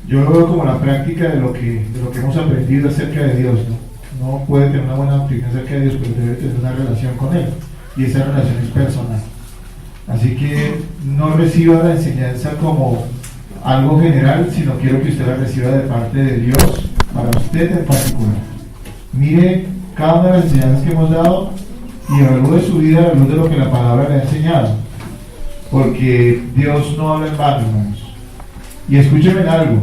Yo lo veo como la práctica de lo que hemos aprendido acerca de Dios, ¿no? Uno puede tener una buena doctrina acerca de Dios, pero debe tener una relación con Él, y esa relación es personal. Así que no reciba la enseñanza como algo general, sino quiero que usted la reciba de parte de Dios para usted en particular. Mire cada una de las enseñanzas que hemos dado y evalúe su vida a la luz de lo que la palabra le ha enseñado, porque Dios no habla en vano, hermanos. Y escúchenme algo: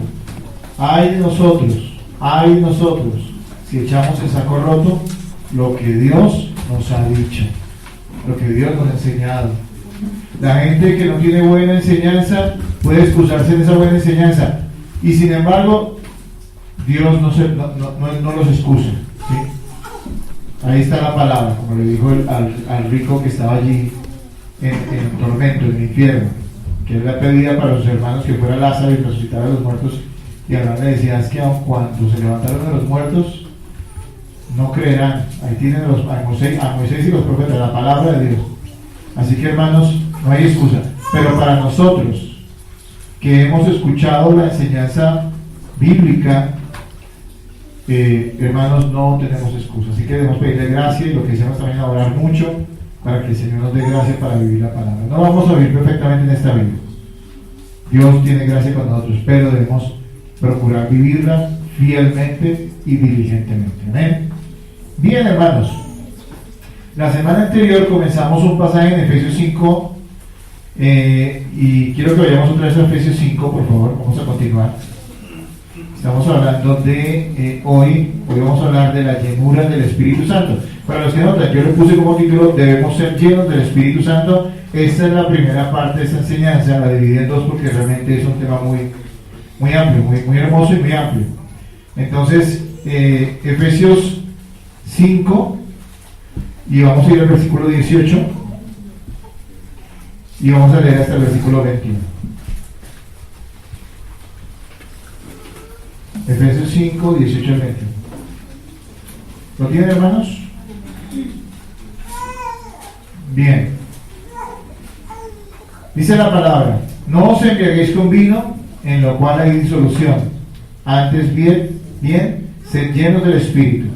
ay de nosotros si echamos el saco roto lo que Dios nos ha dicho, lo que Dios nos ha enseñado. La gente que no tiene buena enseñanza puede excusarse en esa buena enseñanza, y sin embargo Dios no los excusa, ¿sí? Ahí está la palabra, como le dijo al rico que estaba allí en tormento, en el infierno, que él le pedía para sus hermanos que fuera Lázaro y resucitara a los muertos, y Abraham le decía: es que aun cuando se levantaron de los muertos no creerán. Ahí tienen a Moisés y los profetas, la palabra de Dios. Así que, hermanos, no hay excusa. Pero para nosotros que hemos escuchado la enseñanza bíblica, hermanos, no tenemos excusa. Así que debemos pedirle gracia, y lo que hicimos también, orar mucho para que el Señor nos dé gracia para vivir la palabra. No vamos a vivir perfectamente en esta vida. Dios tiene gracia con nosotros, pero debemos procurar vivirla fielmente y diligentemente. Amén. Bien, hermanos, la semana anterior comenzamos un pasaje en Efesios 5, y quiero que vayamos otra vez a Efesios 5, por favor. Vamos a continuar. Estamos hablando de hoy vamos a hablar de la llenura del Espíritu Santo. Para los que notan, yo le puse como título: debemos ser llenos del Espíritu Santo. Esta es la primera parte de esta enseñanza, la dividí en dos porque realmente es un tema muy amplio, muy hermoso y muy amplio. Entonces, Efesios 5, y vamos a ir al versículo 18, y vamos a leer hasta el versículo 21. Efesios 5, 18 al 21. ¿Lo tienen, hermanos? Bien. Dice la palabra: no os embriaguéis con vino, en lo cual hay disolución. Antes bien, sed llenos del Espíritu,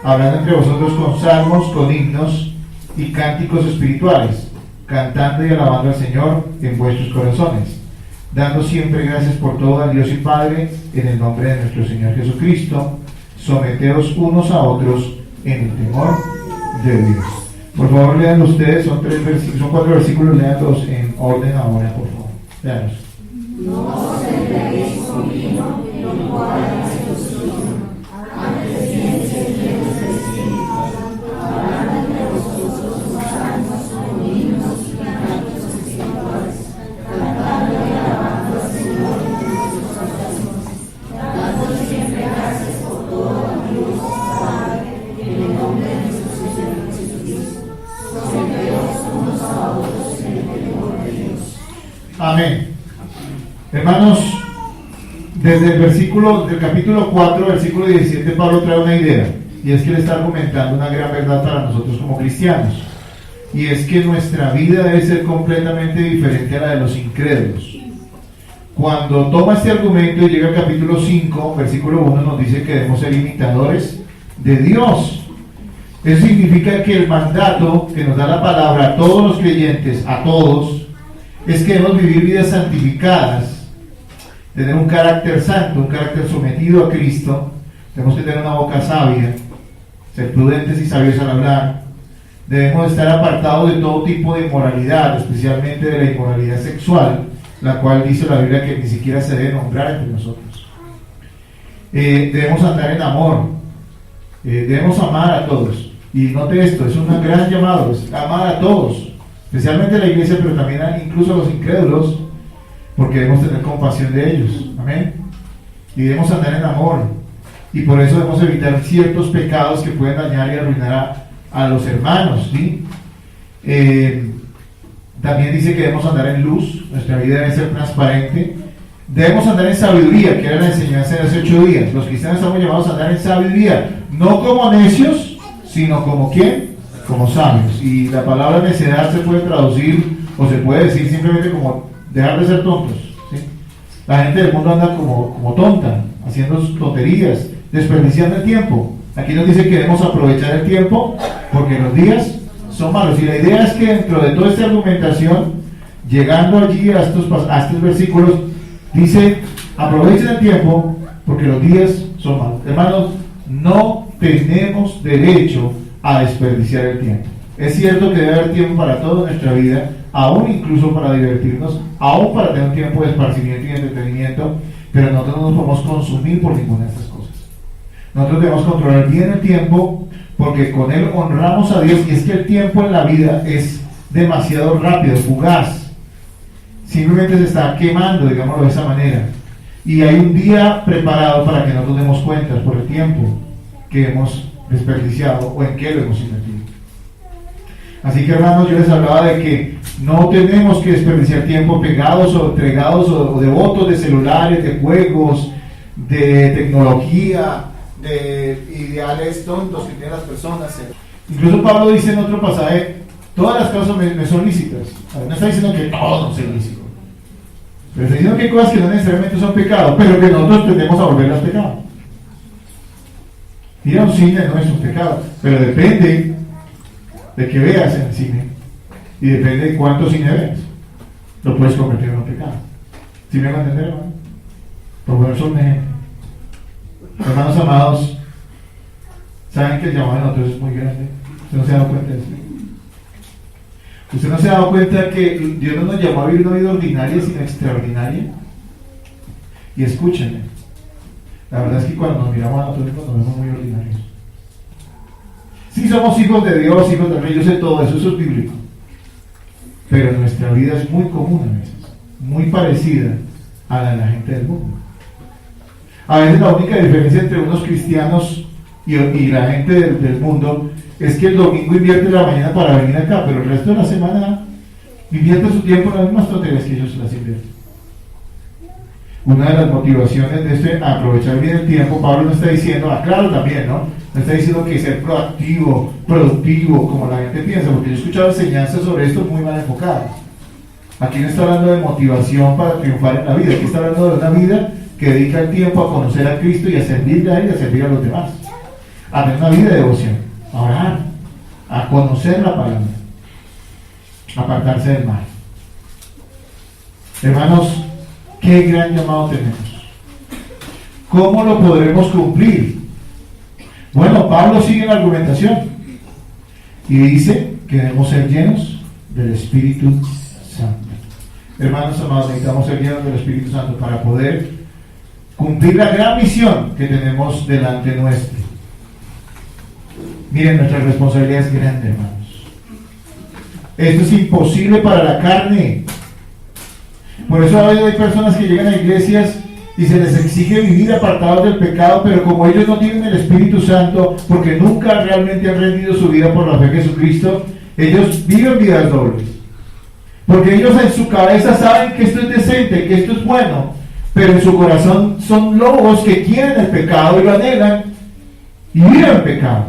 hablando entre vosotros con salmos, con himnos y cánticos espirituales, cantando y alabando al Señor en vuestros corazones, dando siempre gracias por todo al Dios y Padre, en el nombre de nuestro Señor Jesucristo. Someteos unos a otros en el temor de Dios. Por favor, lean ustedes, son 4 versículos, leanlos en orden ahora, por favor. Leanlos. No os embriaguéis con vino, en lo cual hay disolución. Antes bien, sed llenos del Espíritu, hablando entre vosotros con salmos, con himnos y cánticos espirituales, cantando y alabando al Señor en vuestros corazones, dando siempre gracias por todo a Dios Padre, en el nombre de nuestro Señor Jesucristo. Someteos unos a otros en el temor de Dios. Amén. Hermanos, desde el capítulo 4, versículo 17, Pablo trae una idea, y es que él está argumentando una gran verdad para nosotros como cristianos, y es que nuestra vida debe ser completamente diferente a la de los incrédulos. Cuando toma este argumento y llega al capítulo 5, versículo 1, nos dice que debemos ser imitadores de Dios. Eso significa que el mandato que nos da la palabra a todos los creyentes, a todos, es que debemos vivir vidas santificadas, tener un carácter santo, un carácter sometido a Cristo. Tenemos que tener una boca sabia, ser prudentes y sabios al hablar. Debemos estar apartados de todo tipo de inmoralidad, especialmente de la inmoralidad sexual, la cual dice la Biblia que ni siquiera se debe nombrar entre nosotros. Debemos andar en amor, debemos amar a todos. Y note esto, es un gran llamado, es amar a todos, especialmente a la iglesia, pero también incluso a los incrédulos, porque debemos tener compasión de ellos. Amén. Y debemos andar en amor, y por eso debemos evitar ciertos pecados que pueden dañar y arruinar a los hermanos, ¿sí? También dice que debemos andar en luz, nuestra vida debe ser transparente. Debemos andar en sabiduría, que era la enseñanza de hace 8 días. Los cristianos estamos llamados a andar en sabiduría, no como necios, sino como ¿quién? Como sabios. Y la palabra necedad se puede traducir, o se puede decir simplemente como dejar de ser tontos, ¿sí? La gente del mundo anda como tonta, haciendo tonterías, desperdiciando el tiempo. Aquí nos dice que debemos aprovechar el tiempo porque los días son malos. Y la idea es que dentro de toda esta argumentación, llegando allí a estos versículos, dice, aprovechen el tiempo porque los días son malos. Hermanos, no tenemos derecho a desperdiciar el tiempo. Es cierto que debe haber tiempo para todo en nuestra vida, aún incluso para divertirnos, aún para tener un tiempo de esparcimiento y entretenimiento, pero nosotros no nos podemos consumir por ninguna de estas cosas. Nosotros debemos controlar bien el tiempo porque con él honramos a Dios, y es que el tiempo en la vida es demasiado rápido, fugaz, simplemente se está quemando, digámoslo de esa manera, y hay un día preparado para que nosotros demos cuentas por el tiempo que hemos desperdiciado o en qué lo hemos invertido. Así que, hermanos, yo les hablaba de que no tenemos que desperdiciar tiempo pegados o entregados o devotos de celulares, de juegos, de tecnología, de ideales tontos que tienen las personas. Incluso Pablo dice en otro pasaje, todas las cosas me son lícitas. No está diciendo que todo no sea lícito, pero está diciendo que hay cosas que no necesariamente son pecado, pero que nosotros tendemos a volverlas pecado. Ir a un cine no es un pecado, pero depende de que veas en el cine y depende de cuánto cine ves, lo puedes convertir en un pecado. ¿Sí me van a entender, hermano? Por poner solo un ejemplo. Hermanos amados, saben que el llamado de nosotros es muy grande. ¿Usted no se ha dado cuenta de eso? ¿Usted no se ha dado cuenta que Dios no nos llamó a vivir una vida ordinaria sino extraordinaria? Y escúchenme, la verdad es que cuando nos miramos a nosotros nos vemos muy ordinarios. Sí, somos hijos de Dios, hijos del Rey, yo sé todo eso, eso es bíblico. Pero nuestra vida es muy común a veces, muy parecida a la de la gente del mundo. A veces la única diferencia entre unos cristianos y la gente del mundo es que el domingo invierte la mañana para venir acá, pero el resto de la semana invierte su tiempo en las mismas tonterías que ellos las invierten. Una de las motivaciones de aprovechar bien el tiempo, Pablo no está diciendo, claro también, ¿no? No está diciendo que ser proactivo, productivo, como la gente piensa, porque yo he escuchado enseñanzas sobre esto muy mal enfocadas. Aquí no está hablando de motivación para triunfar en la vida, aquí está hablando de una vida que dedica el tiempo a conocer a Cristo y a servirle a Él y a servir a los demás. A tener una vida de devoción, a orar, a conocer la palabra, a apartarse del mal. Hermanos, qué gran llamado tenemos. ¿Cómo lo podremos cumplir? Bueno, Pablo sigue en la argumentación y dice que debemos ser llenos del Espíritu Santo. Hermanos amados, necesitamos ser llenos del Espíritu Santo para poder cumplir la gran misión que tenemos delante nuestro. Miren, nuestra responsabilidad es grande, hermanos. Esto es imposible para la carne. Por eso a veces hay personas que llegan a iglesias y se les exige vivir apartados del pecado, pero como ellos no tienen el Espíritu Santo, porque nunca realmente han rendido su vida por la fe en Jesucristo, ellos viven vidas dobles. Porque ellos en su cabeza saben que esto es decente, que esto es bueno, pero en su corazón son lobos que quieren el pecado y lo anhelan y viven el pecado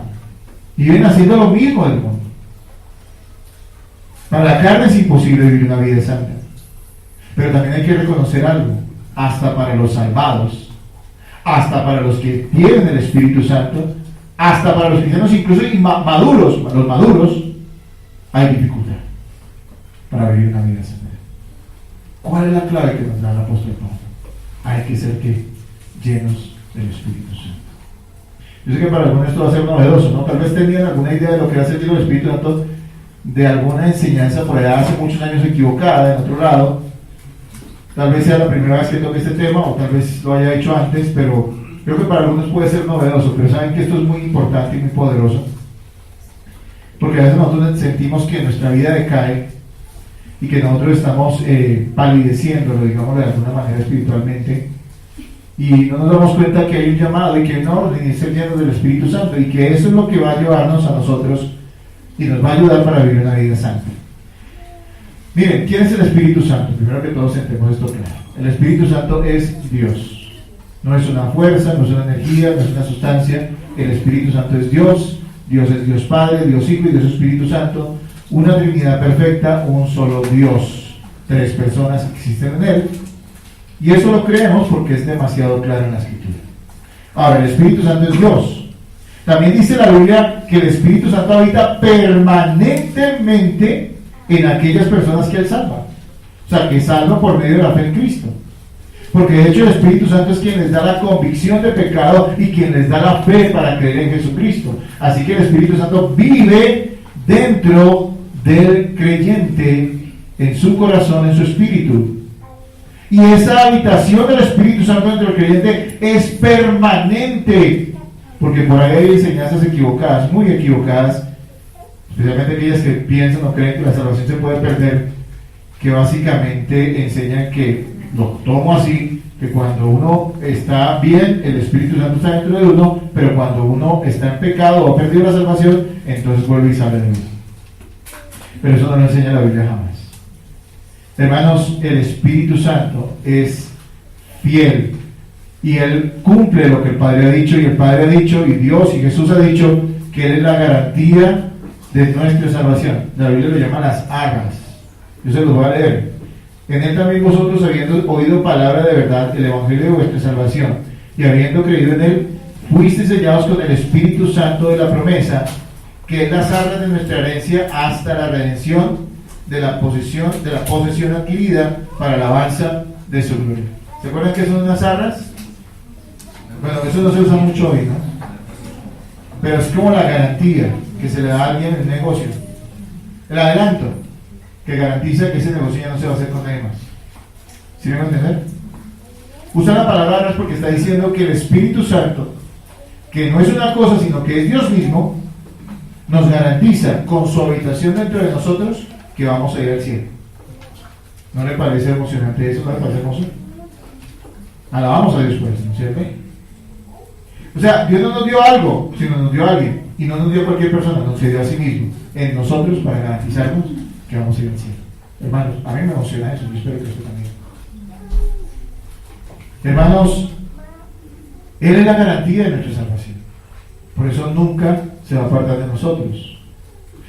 y viven haciendo lo mismo del mundo. Para la carne es imposible vivir una vida santa, pero también hay que reconocer algo: hasta para los salvados, hasta para los que tienen el Espíritu Santo, hasta para los cristianos incluso maduros, los maduros, hay dificultad para vivir una vida santa. ¿Cuál es la clave que nos da el apóstol Pablo? Hay que ser llenos del Espíritu Santo. Yo sé que para algunos esto va a ser novedoso, ¿no? Tal vez tenían alguna idea de lo que era ser lleno del Espíritu Santo de alguna enseñanza por allá hace muchos años equivocada, en otro lado. Tal vez sea la primera vez que toque este tema, o tal vez lo haya hecho antes, pero creo que para algunos puede ser novedoso. Pero saben que esto es muy importante y muy poderoso, porque a veces nosotros sentimos que nuestra vida decae y que nosotros estamos palideciéndolo, digamos de alguna manera espiritualmente, y no nos damos cuenta que hay un llamado y que no es ser llenos del Espíritu Santo, y que eso es lo que va a llevarnos a nosotros y nos va a ayudar para vivir una vida santa. Miren, ¿quién es el Espíritu Santo? Primero que todos entendemos esto claro. El Espíritu Santo es Dios. No es una fuerza, no es una energía, no es una sustancia. El Espíritu Santo es Dios. Dios es Dios Padre, Dios Hijo y Dios Espíritu Santo. Una Trinidad perfecta, un solo Dios. Tres personas que existen en Él. Y eso lo creemos porque es demasiado claro en la Escritura. Ahora, el Espíritu Santo es Dios. También dice la Biblia que el Espíritu Santo habita permanentemente en aquellas personas que Él salva. O sea, que salva por medio de la fe en Cristo. Porque de hecho el Espíritu Santo es quien les da la convicción de pecado y quien les da la fe para creer en Jesucristo. Así que el Espíritu Santo vive dentro del creyente, en su corazón, en su espíritu. Y esa habitación del Espíritu Santo dentro del creyente es permanente. Porque por ahí hay enseñanzas equivocadas, muy equivocadas, especialmente aquellas que piensan o creen que la salvación se puede perder, que básicamente enseñan que, lo tomo así, que cuando uno está bien, el Espíritu Santo está dentro de uno, pero cuando uno está en pecado o ha perdido la salvación, entonces vuelve y sale de uno. Pero eso no lo enseña la Biblia jamás. Hermanos, el Espíritu Santo es fiel y Él cumple lo que el Padre ha dicho, y el Padre ha dicho, y Dios y Jesús ha dicho, que Él es la garantía de nuestra salvación. La Biblia lo llama las arras. Yo se los voy a leer. En Él también vosotros, habiendo oído palabra de verdad, el Evangelio de vuestra salvación, y habiendo creído en Él, fuisteis sellados con el Espíritu Santo de la promesa, que es las arras de nuestra herencia hasta la redención de la posesión adquirida para alabanza de su gloria. ¿Se acuerdan que son unas arras? Bueno, eso no se usa mucho hoy, ¿no? Pero es como la garantía que se le da a alguien en el negocio. El adelanto que garantiza que ese negocio ya no se va a hacer con nadie más. ¿Sí me van a entender? Usa la palabra arras porque está diciendo que el Espíritu Santo, que no es una cosa sino que es Dios mismo, nos garantiza con su habitación dentro de nosotros que vamos a ir al cielo. ¿No le parece emocionante eso? ¿No le parece hermoso? Alabamos a Dios por eso, ¿no es cierto? O sea, Dios no nos dio algo, sino nos dio a alguien. Y no nos dio a cualquier persona, nos dio a sí mismo, en nosotros, para garantizarnos que vamos a ir al cielo. Hermanos, a mí me emociona eso, yo espero que usted también. Hermanos, Él es la garantía de nuestra salvación. Por eso nunca se va a apartar de nosotros.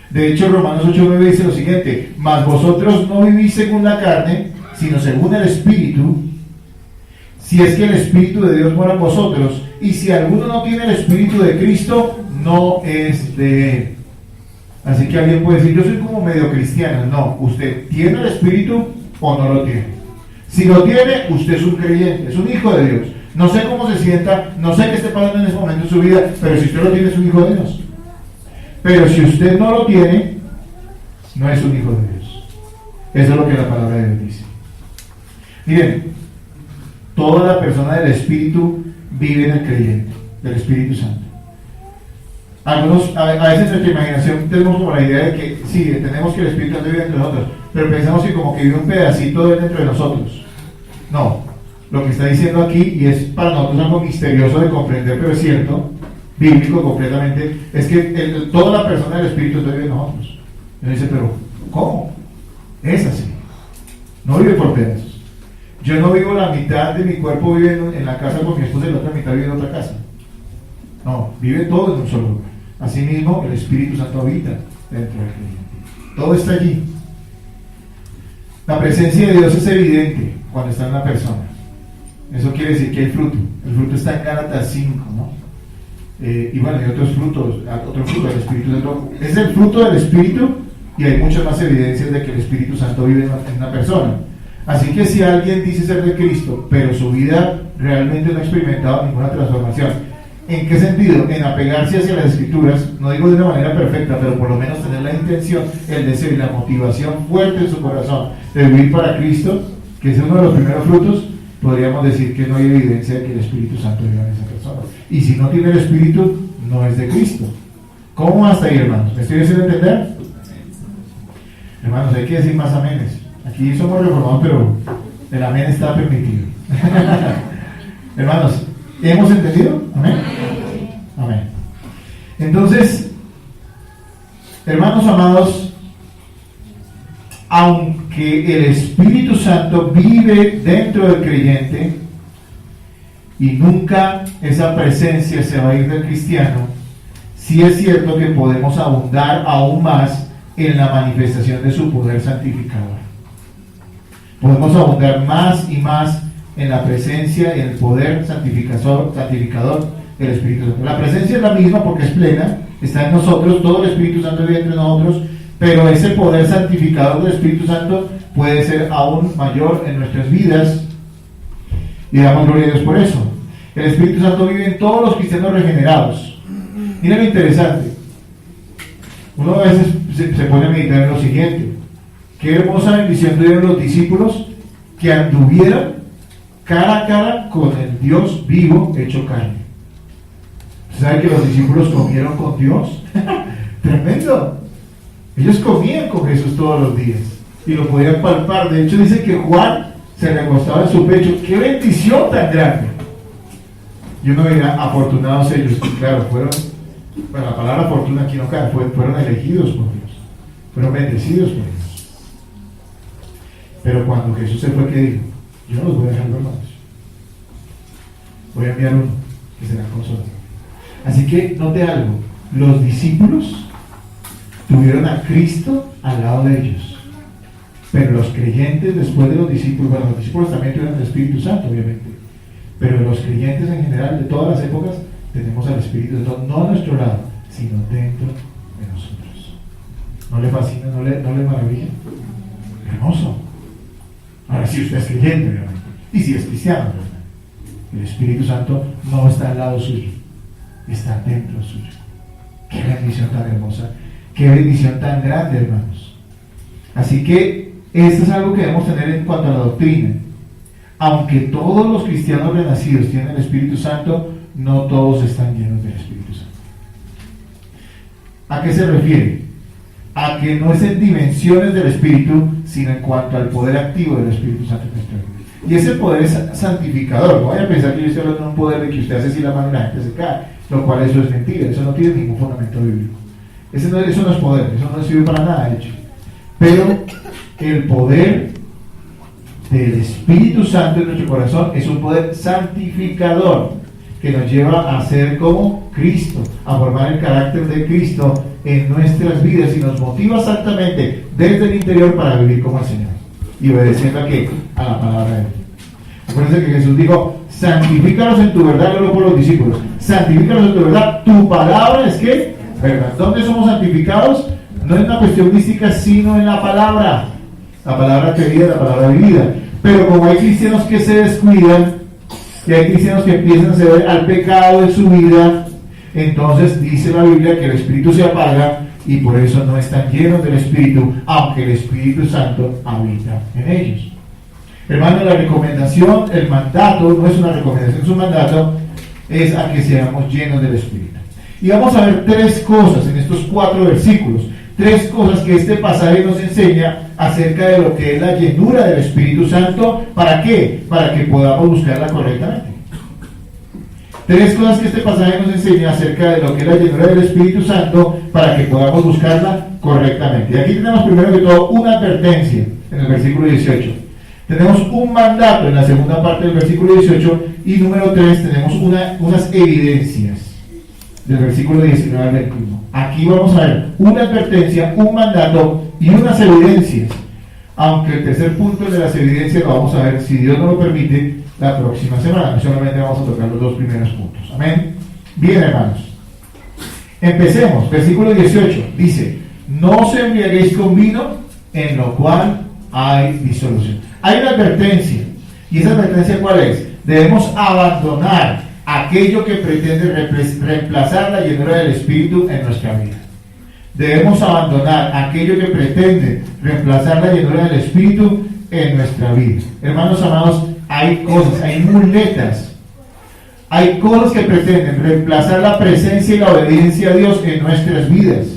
De hecho, Romanos 8:9 dice lo siguiente: mas vosotros no vivís según la carne, sino según el Espíritu, si es que el Espíritu de Dios mora en vosotros. Y si alguno no tiene el Espíritu de Cristo, no es de Él. Así que alguien puede decir, yo soy como medio cristiano. No, usted tiene el Espíritu o no lo tiene. Si lo tiene, usted es un creyente, es un hijo de Dios. No sé cómo se sienta, no sé qué esté pasando en ese momento en su vida, pero si usted lo tiene, es un hijo de Dios. Pero si usted no lo tiene, no es un hijo de Dios. Eso es lo que la palabra de Dios dice. Miren, toda la persona del Espíritu vive en el creyente, del Espíritu Santo. Algunos, a veces en nuestra imaginación tenemos como la idea de que sí, tenemos que el Espíritu Santo vive entre nosotros, pero pensamos que como que vive un pedacito de él dentro de nosotros. No, lo que está diciendo aquí, y es para nosotros algo misterioso de comprender, pero es cierto, bíblico completamente, es que toda la persona del Espíritu vive en nosotros. Y uno dice, pero ¿cómo? Es así. No vive por pedazos. Yo no vivo la mitad de mi cuerpo vive en la casa con mi esposa y la otra mitad vive en otra casa. No, vive todo en un solo lugar. Asimismo, el Espíritu Santo habita dentro del creyente. Todo está allí. La presencia de Dios es evidente cuando está en una persona. Eso quiere decir que hay fruto. El fruto está en Gálatas 5, ¿no? Y bueno, hay otro fruto del Espíritu Santo. Es el fruto del Espíritu y hay muchas más evidencias de que el Espíritu Santo vive en una persona. Así que si alguien dice ser de Cristo, pero su vida realmente no ha experimentado ninguna transformación, ¿en qué sentido? En apegarse hacia las Escrituras, no digo de una manera perfecta, pero por lo menos tener la intención, el deseo y la motivación fuerte en su corazón de vivir para Cristo, que es uno de los primeros frutos, podríamos decir que no hay evidencia de que el Espíritu Santo viva en esa persona. Y si no tiene el Espíritu, no es de Cristo. ¿Cómo hasta ahí, hermanos? ¿Me estoy haciendo entender? Hermanos, hay que decir más amenes. Aquí somos reformados, pero el amén está permitido. Hermanos, ¿hemos entendido? Amén. Amén. Entonces, hermanos amados, aunque el Espíritu Santo vive dentro del creyente y nunca esa presencia se va a ir del cristiano, sí es cierto que podemos abundar aún más en la manifestación de su poder santificador. Podemos abundar más y más en la presencia y en el poder santificador del Espíritu Santo. La presencia es la misma porque es plena, está en nosotros, todo el Espíritu Santo vive entre nosotros, pero ese poder santificador del Espíritu Santo puede ser aún mayor en nuestras vidas, y damos gloria a Dios por eso. El Espíritu Santo vive en todos los cristianos regenerados. Mira lo interesante, uno a veces se pone a meditar en lo siguiente: qué hermosa bendición tuvieron los discípulos que anduvieran cara a cara con el Dios vivo hecho carne. ¿Sabe que los discípulos comieron con Dios? Tremendo. Ellos comían con Jesús todos los días y lo podían palpar. De hecho dice que Juan se recostaba en su pecho. ¡Qué bendición tan grande! Y uno dirá, afortunados ellos. Y claro, fueron, bueno, la palabra fortuna aquí no cae, fueron elegidos por Dios, fueron bendecidos por Dios. Pero cuando Jesús se fue, ¿qué dijo? Yo no los voy a dejar, hermanos, voy a enviar uno que será consolador. Así que note algo, los discípulos tuvieron a Cristo al lado de ellos, pero los creyentes después de los discípulos, bueno, los discípulos también tuvieron el Espíritu Santo, obviamente, pero los creyentes en general de todas las épocas tenemos al Espíritu Santo no a nuestro lado, sino dentro de nosotros. ¿No le fascina? ¿No le maravilla? Hermoso. Ahora, si usted es creyente, obviamente, y si es cristiano, ¿verdad? El Espíritu Santo no está al lado suyo, está dentro suyo. Qué bendición tan hermosa, qué bendición tan grande, hermanos. Así que esto es algo que debemos tener en cuanto a la doctrina. Aunque todos los cristianos renacidos tienen el Espíritu Santo, no todos están llenos del Espíritu Santo. ¿A qué se refiere? A que no es en dimensiones del Espíritu, sino en cuanto al poder activo del Espíritu Santo en nuestra vida. Y ese poder es santificador. No vaya a pensar que yo estoy hablando de un poder de que usted hace así la mano y la gente se cae, lo cual eso es mentira, eso no tiene ningún fundamento bíblico. Eso no es poder, eso no sirve para nada, de hecho. Pero el poder del Espíritu Santo en nuestro corazón es un poder santificador que nos lleva a ser como Cristo, a formar el carácter de Cristo en nuestras vidas y nos motiva exactamente desde el interior para vivir como el Señor y obedeciendo a ¿qué? A la palabra de Dios. Acuérdense que Jesús dijo: santifícalos en tu verdad, luego por los discípulos, santifícalos en tu verdad, tu palabra es ¿qué? Verdad. ¿Dónde somos santificados? No es una cuestión mística, sino en la palabra que vive, la palabra vivida. Pero como hay cristianos que se descuidan y hay cristianos que empiezan a ceder al pecado de su vida, entonces dice la Biblia que el Espíritu se apaga y por eso no están llenos del Espíritu, aunque el Espíritu Santo habita en ellos. Hermano, la recomendación, el mandato, no es una recomendación, es un mandato, es a que seamos llenos del Espíritu. Y vamos a ver tres cosas en estos 4 versículos, tres cosas que este pasaje nos enseña acerca de lo que es la llenura del Espíritu Santo. ¿Para qué? Para que podamos buscarla correctamente. Tres cosas que este pasaje nos enseña acerca de lo que es la llenura del Espíritu Santo para que podamos buscarla correctamente. Y aquí tenemos primero que todo una advertencia en el versículo 18. Tenemos un mandato en la segunda parte del versículo 18 y número 3 tenemos unas evidencias del versículo 19 al 21. Aquí vamos a ver una advertencia, un mandato y unas evidencias. Aunque el tercer punto de las evidencias lo vamos a ver, si Dios nos lo permite, la próxima semana. No solamente vamos a tocar los 2 primeros puntos. Amén. Bien, hermanos. Empecemos. Versículo 18 dice: no os embriaguéis con vino, en lo cual hay disolución. Hay una advertencia. ¿Y esa advertencia cuál es? Debemos abandonar aquello que pretende reemplazar la llenura del Espíritu en nuestra vida. Debemos abandonar aquello que pretende reemplazar la llenura del Espíritu en nuestra vida. Hermanos amados, hay cosas, hay muletas, hay cosas que pretenden reemplazar la presencia y la obediencia a Dios en nuestras vidas.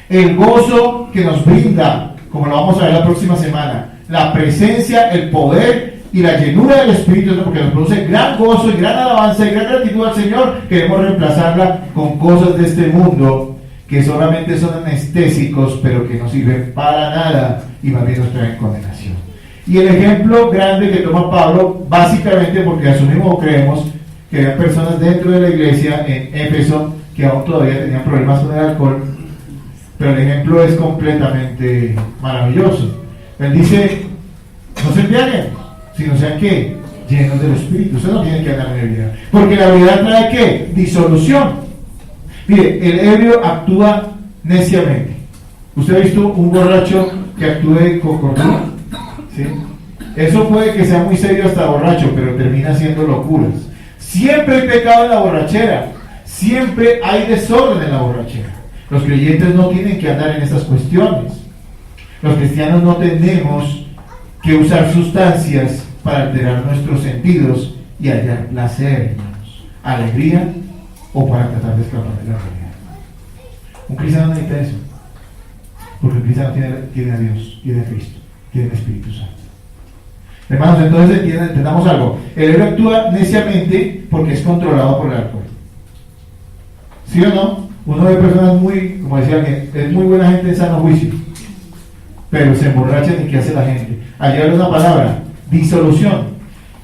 El gozo que nos brinda, como lo vamos a ver la próxima semana, la presencia, el poder y la llenura del Espíritu, porque nos produce gran gozo y gran alabanza y gran gratitud al Señor, queremos reemplazarla con cosas de este mundo que solamente son anestésicos, pero que no sirven para nada y más bien nos traen condenación. Y el ejemplo grande que toma Pablo, básicamente porque asumimos o creemos que había personas dentro de la iglesia en Éfeso que aún todavía tenían problemas con el alcohol, pero el ejemplo es completamente maravilloso. Él dice: no se embriaguen, sino sean ¿qué? llenos del Espíritu. Usted no tiene que andar en ebriedad, porque la ebriedad trae ¿qué? Disolución. Mire, el ebrio actúa neciamente. ¿Usted ha visto un borracho que actúe con cordura? ¿Sí? Eso puede que sea muy serio hasta borracho, pero termina siendo locuras. Siempre hay pecado en la borrachera, siempre hay desorden en la borrachera. Los creyentes no tienen que andar en estas cuestiones. Los cristianos no tenemos que usar sustancias para alterar nuestros sentidos y hallar placer, hermanos, alegría, o para tratar de escapar de la realidad. Un cristiano no necesita eso, porque el cristiano tiene a Dios, tiene a Cristo, tiene el Espíritu Santo. Hermanos, entonces entendamos algo. El ebrio actúa neciamente porque es controlado por el alcohol. ¿Sí o no? Uno ve personas muy, como decía alguien, es muy buena gente en sano juicio, pero se emborrachan y ¿qué hace la gente? Allí habla una palabra, disolución,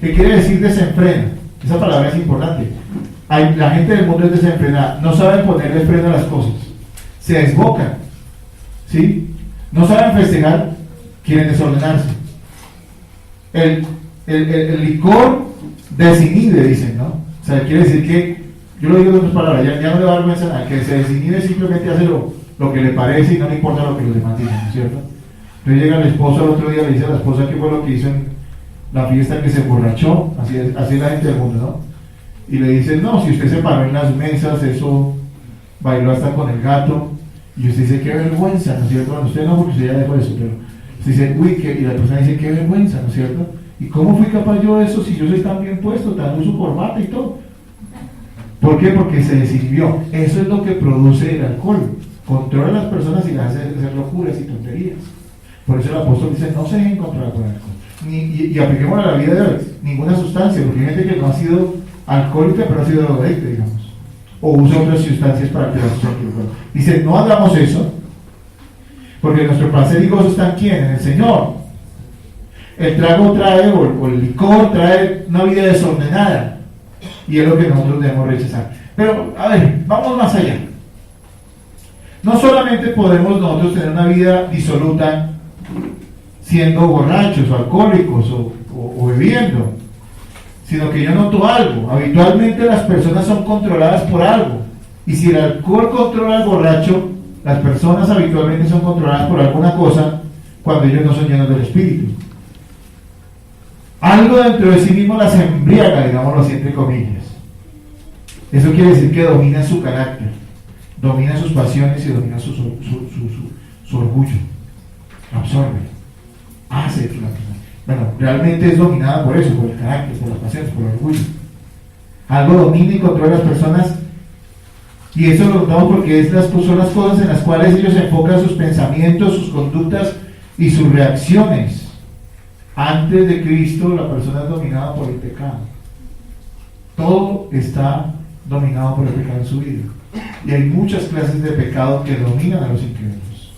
que quiere decir desenfreno. Esa palabra es importante. La gente del mundo es desenfrenada, no saben ponerle freno a las cosas, se desbocan, ¿sí? No saben festejar, quieren desordenarse. El licor desinhibe, dicen, ¿no? O sea, quiere decir que, yo lo digo en otras palabras, ya no le va a dar vergüenza nada, que se desinhibe, simplemente hace lo que le parece y no le importa lo que los demás dicen, ¿no es cierto? Entonces llega el esposo al otro día, le dice a la esposa qué fue lo que hizo en la fiesta, que se emborrachó, así es la gente del mundo, ¿no? Y le dice, no, si usted se paró en las mesas, eso, bailó hasta con el gato, y usted dice, qué vergüenza, ¿no es cierto? Bueno, usted no, porque usted ya dejó eso, pero usted dice, uy, y la persona dice, qué vergüenza, ¿no es cierto? ¿Y cómo fui capaz yo de eso si yo soy tan bien puesto, tan uso corbata y todo? ¿Por qué? Porque se desinhibió. Eso es lo que produce el alcohol. Controla a las personas y las hace hacer locuras y tonterías. Por eso el apóstol dice, no se dejen controlar por el alcohol. Y apliquemos a la vida de hoy, ninguna sustancia, porque hay gente que no ha sido alcohólica, pero ha sido drogadicta, digamos. O usa otras sustancias para alterar su sentido. Dice, no hagamos eso, porque nuestro placer y gozo está en ¿quién? En el Señor. El trago trae, o el licor trae una vida desordenada, y es lo que nosotros debemos rechazar. Pero, a ver, vamos más allá. No solamente podemos nosotros tener una vida disoluta siendo borrachos o alcohólicos o bebiendo, sino que yo noto algo. Habitualmente las personas son controladas por algo, y si el alcohol controla al borracho, las personas habitualmente son controladas por alguna cosa cuando ellos no son llenos del Espíritu. Algo dentro de sí mismo las embriaga, digámoslo así entre comillas. Eso quiere decir que domina su carácter, domina sus pasiones y domina su orgullo. Absorbe, hace que la persona. Bueno, realmente es dominada por eso, por el carácter, por las pasiones, por el orgullo. Algo domina y controla a las personas, y eso lo notamos porque son las cosas en las cuales ellos enfocan sus pensamientos, sus conductas y sus reacciones. Antes de Cristo, la persona es dominada por el pecado. Todo está dominado por el pecado en su vida. Y hay muchas clases de pecado que dominan a los incrédulos.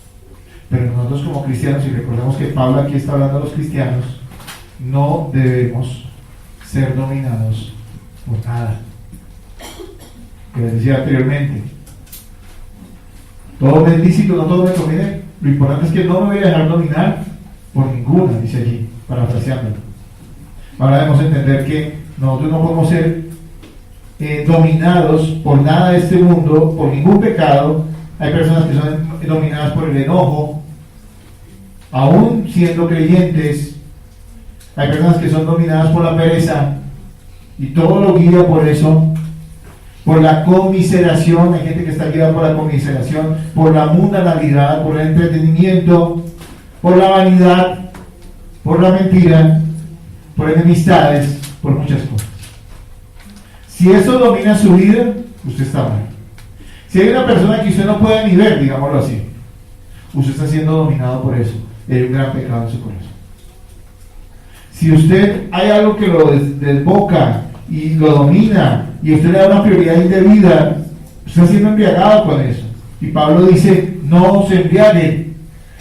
Pero nosotros como cristianos, y recordemos que Pablo aquí está hablando a los cristianos, no debemos ser dominados por nada. Que les decía anteriormente, todo me es lícito, no todo me conviene. Lo importante es que no me voy a dejar dominar por ninguna, dice allí, parafraseándolo. Ahora debemos entender que nosotros no podemos ser dominados por nada de este mundo, por ningún pecado. Hay personas que son dominadas por el enojo, aún siendo creyentes. Hay personas que son dominadas por la pereza, y todo lo guía por eso, por la conmiseración. Hay gente que está guiada por la conmiseración, por la mundanalidad, por el entretenimiento, por la vanidad, por la mentira, por enemistades, por muchas cosas. Si eso domina su vida, usted está mal. Si hay una persona que usted no puede ni ver, digámoslo así, usted está siendo dominado por eso. Hay un gran pecado en su corazón. Si usted hay algo que lo desboca y lo domina, y usted le da una prioridad indebida, usted está siendo embriagado con eso. Y Pablo dice, no se embriaguen,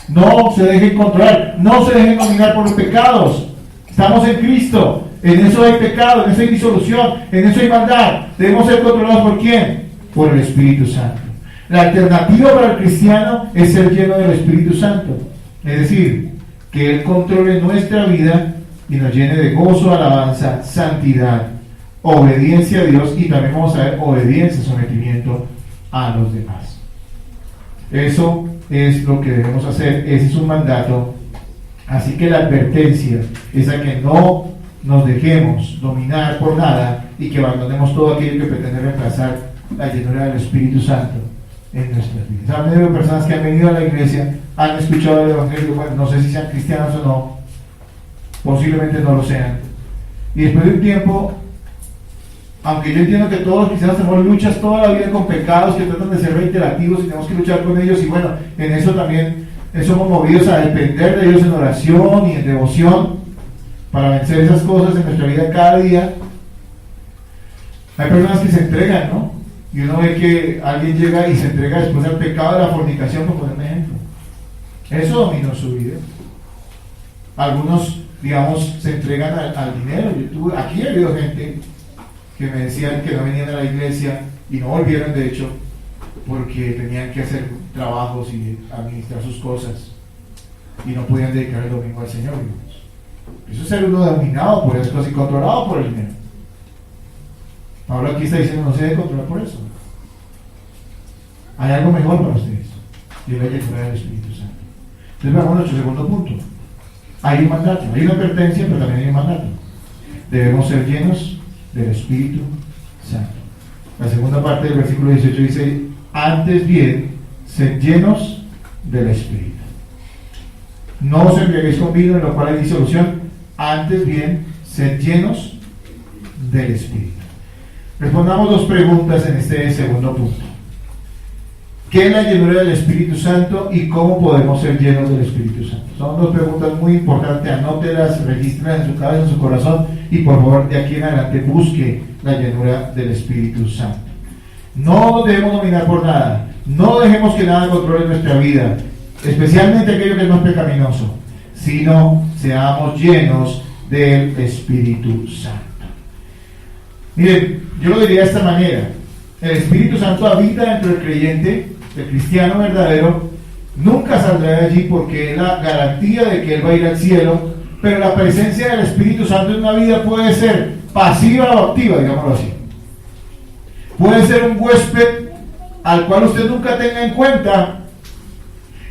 no se dejen controlar, no se dejen dominar por los pecados. Estamos en Cristo. En eso hay pecado, en eso hay disolución, en eso hay maldad. Debemos ser controlados ¿por quién? Por el Espíritu Santo. La alternativa para el cristiano es ser lleno del Espíritu Santo. Es decir, que Él controle nuestra vida y nos llene de gozo, alabanza, santidad, obediencia a Dios, y también vamos a ver obediencia, sometimiento a los demás. Eso es lo que debemos hacer, ese es un mandato. Así que la advertencia es a que no nos dejemos dominar por nada y que abandonemos todo aquello que pretende reemplazar la llenura del Espíritu Santo en nuestras vidas. Han venido personas que han venido a la iglesia, han escuchado el Evangelio, bueno, no sé si sean cristianos o no, posiblemente no lo sean, y después de un tiempo, aunque yo entiendo que todos los cristianos tenemos luchas toda la vida con pecados que tratan de ser reiterativos y tenemos que luchar con ellos, y bueno, en eso también somos movidos a depender de Dios en oración y en devoción para vencer esas cosas en nuestra vida cada día. Hay personas que se entregan, ¿no? Y uno ve que alguien llega y se entrega después al pecado de la fornicación, por poner un ejemplo. Eso dominó su vida. Algunos, digamos, se entregan al dinero. Aquí he habido gente que me decían que no venían a la iglesia y no volvieron, de hecho, porque tenían que hacer trabajos y administrar sus cosas y no podían dedicar el domingo al Señor, digamos. Eso es ser uno dominado por esas cosas y controlado por el dinero. Pablo aquí está diciendo: no se debe controlar por eso. Hay algo mejor para ustedes, y es la llenura del Espíritu Santo. Entonces vamos a nuestro segundo punto. Hay un mandato, hay una advertencia, pero también hay un mandato. Debemos ser llenos del Espíritu Santo. La segunda parte del versículo 18 dice: antes bien, sed llenos del Espíritu. No os embriaguéis con vino, en lo cual hay disolución. Antes bien, sed llenos del Espíritu. Respondamos dos preguntas en este segundo punto. ¿Qué es la llenura del Espíritu Santo y cómo podemos ser llenos del Espíritu Santo? Son dos preguntas muy importantes. Anótelas, regístrelas en su cabeza, en su corazón, y por favor de aquí en adelante busque la llenura del Espíritu Santo. No nos debemos dominar por nada. No dejemos que nada controle nuestra vida, especialmente aquello que es más pecaminoso, sino seamos llenos del Espíritu Santo. Miren, yo lo diría de esta manera: el Espíritu Santo habita dentro del creyente, del cristiano verdadero. Nunca saldrá de allí porque es la garantía de que él va a ir al cielo, pero la presencia del Espíritu Santo en una vida puede ser pasiva o activa, digámoslo así. Puede ser un huésped al cual usted nunca tenga en cuenta,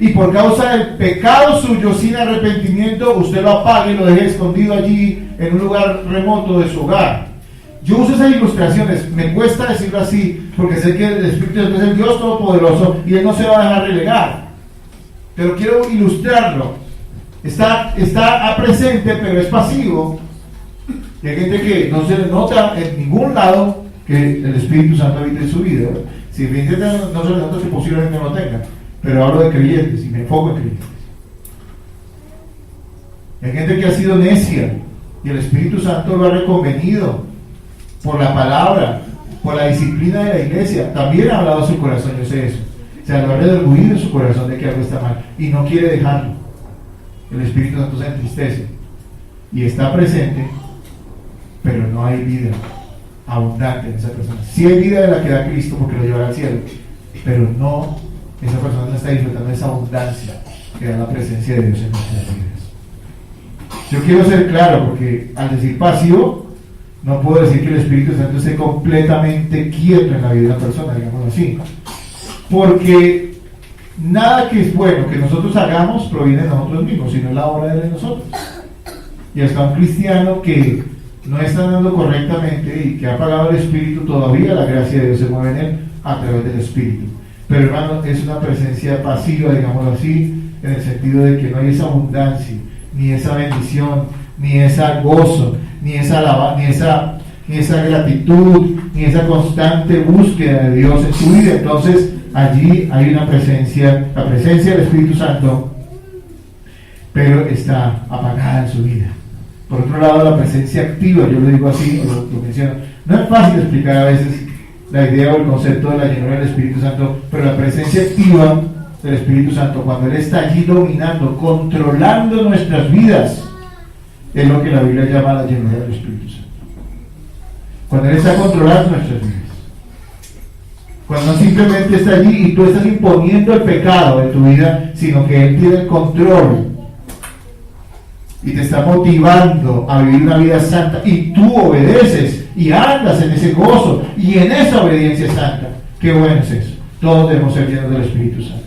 y por causa del pecado suyo, sin arrepentimiento, usted lo apague y lo deje escondido allí en un lugar remoto de su hogar. Yo uso esas ilustraciones, me cuesta decirlo así, porque sé que el Espíritu Santo es el Dios Todopoderoso y Él no se va a dejar relegar. Pero quiero ilustrarlo. Está presente, pero es pasivo. Y hay gente que no se le nota en ningún lado que el Espíritu Santo habita en su vida. Si no se le nota, que posiblemente no lo tenga. Pero hablo de creyentes y me enfoco en creyentes. Hay gente que ha sido necia y el Espíritu Santo lo ha reconvenido por la palabra, por la disciplina de la iglesia. También ha hablado a su corazón, yo sé eso. O sea, lo ha redarguido en su corazón de que algo está mal y no quiere dejarlo. El Espíritu Santo se entristece y está presente, pero no hay vida abundante en esa persona. Sí hay vida de la que da Cristo porque lo llevará al cielo, pero no, esa persona no está disfrutando de esa abundancia que da la presencia de Dios en nuestras vidas. Yo quiero ser claro, porque al decir pasivo, no puedo decir que el Espíritu Santo esté completamente quieto en la vida de una persona, digámoslo así. Porque nada que es bueno que nosotros hagamos proviene de nosotros mismos, sino es la obra de nosotros. Y hasta un cristiano que no está andando correctamente y que ha pagado el Espíritu, todavía la gracia de Dios se mueve en él a través del Espíritu. Pero hermano, es una presencia pasiva, digámoslo así, en el sentido de que no hay esa abundancia, ni esa bendición, ni ese gozo, ni esa alabanza, ni esa gratitud, ni esa constante búsqueda de Dios en su vida. Entonces allí hay una presencia, la presencia del Espíritu Santo, pero está apagada en su vida. Por otro lado, la presencia activa, yo lo digo así, lo menciono. No es fácil explicar a veces la idea o el concepto de la llenura del Espíritu Santo, pero la presencia activa del Espíritu Santo, cuando Él está allí dominando, controlando nuestras vidas, es lo que la Biblia llama la llenura del Espíritu Santo. Cuando Él está controlando nuestras vidas, cuando no simplemente está allí y tú estás imponiendo el pecado en tu vida, sino que Él tiene el control y te está motivando a vivir una vida santa, y tú obedeces y andas en ese gozo y en esa obediencia santa, qué bueno es eso. Todos debemos ser llenos del Espíritu Santo.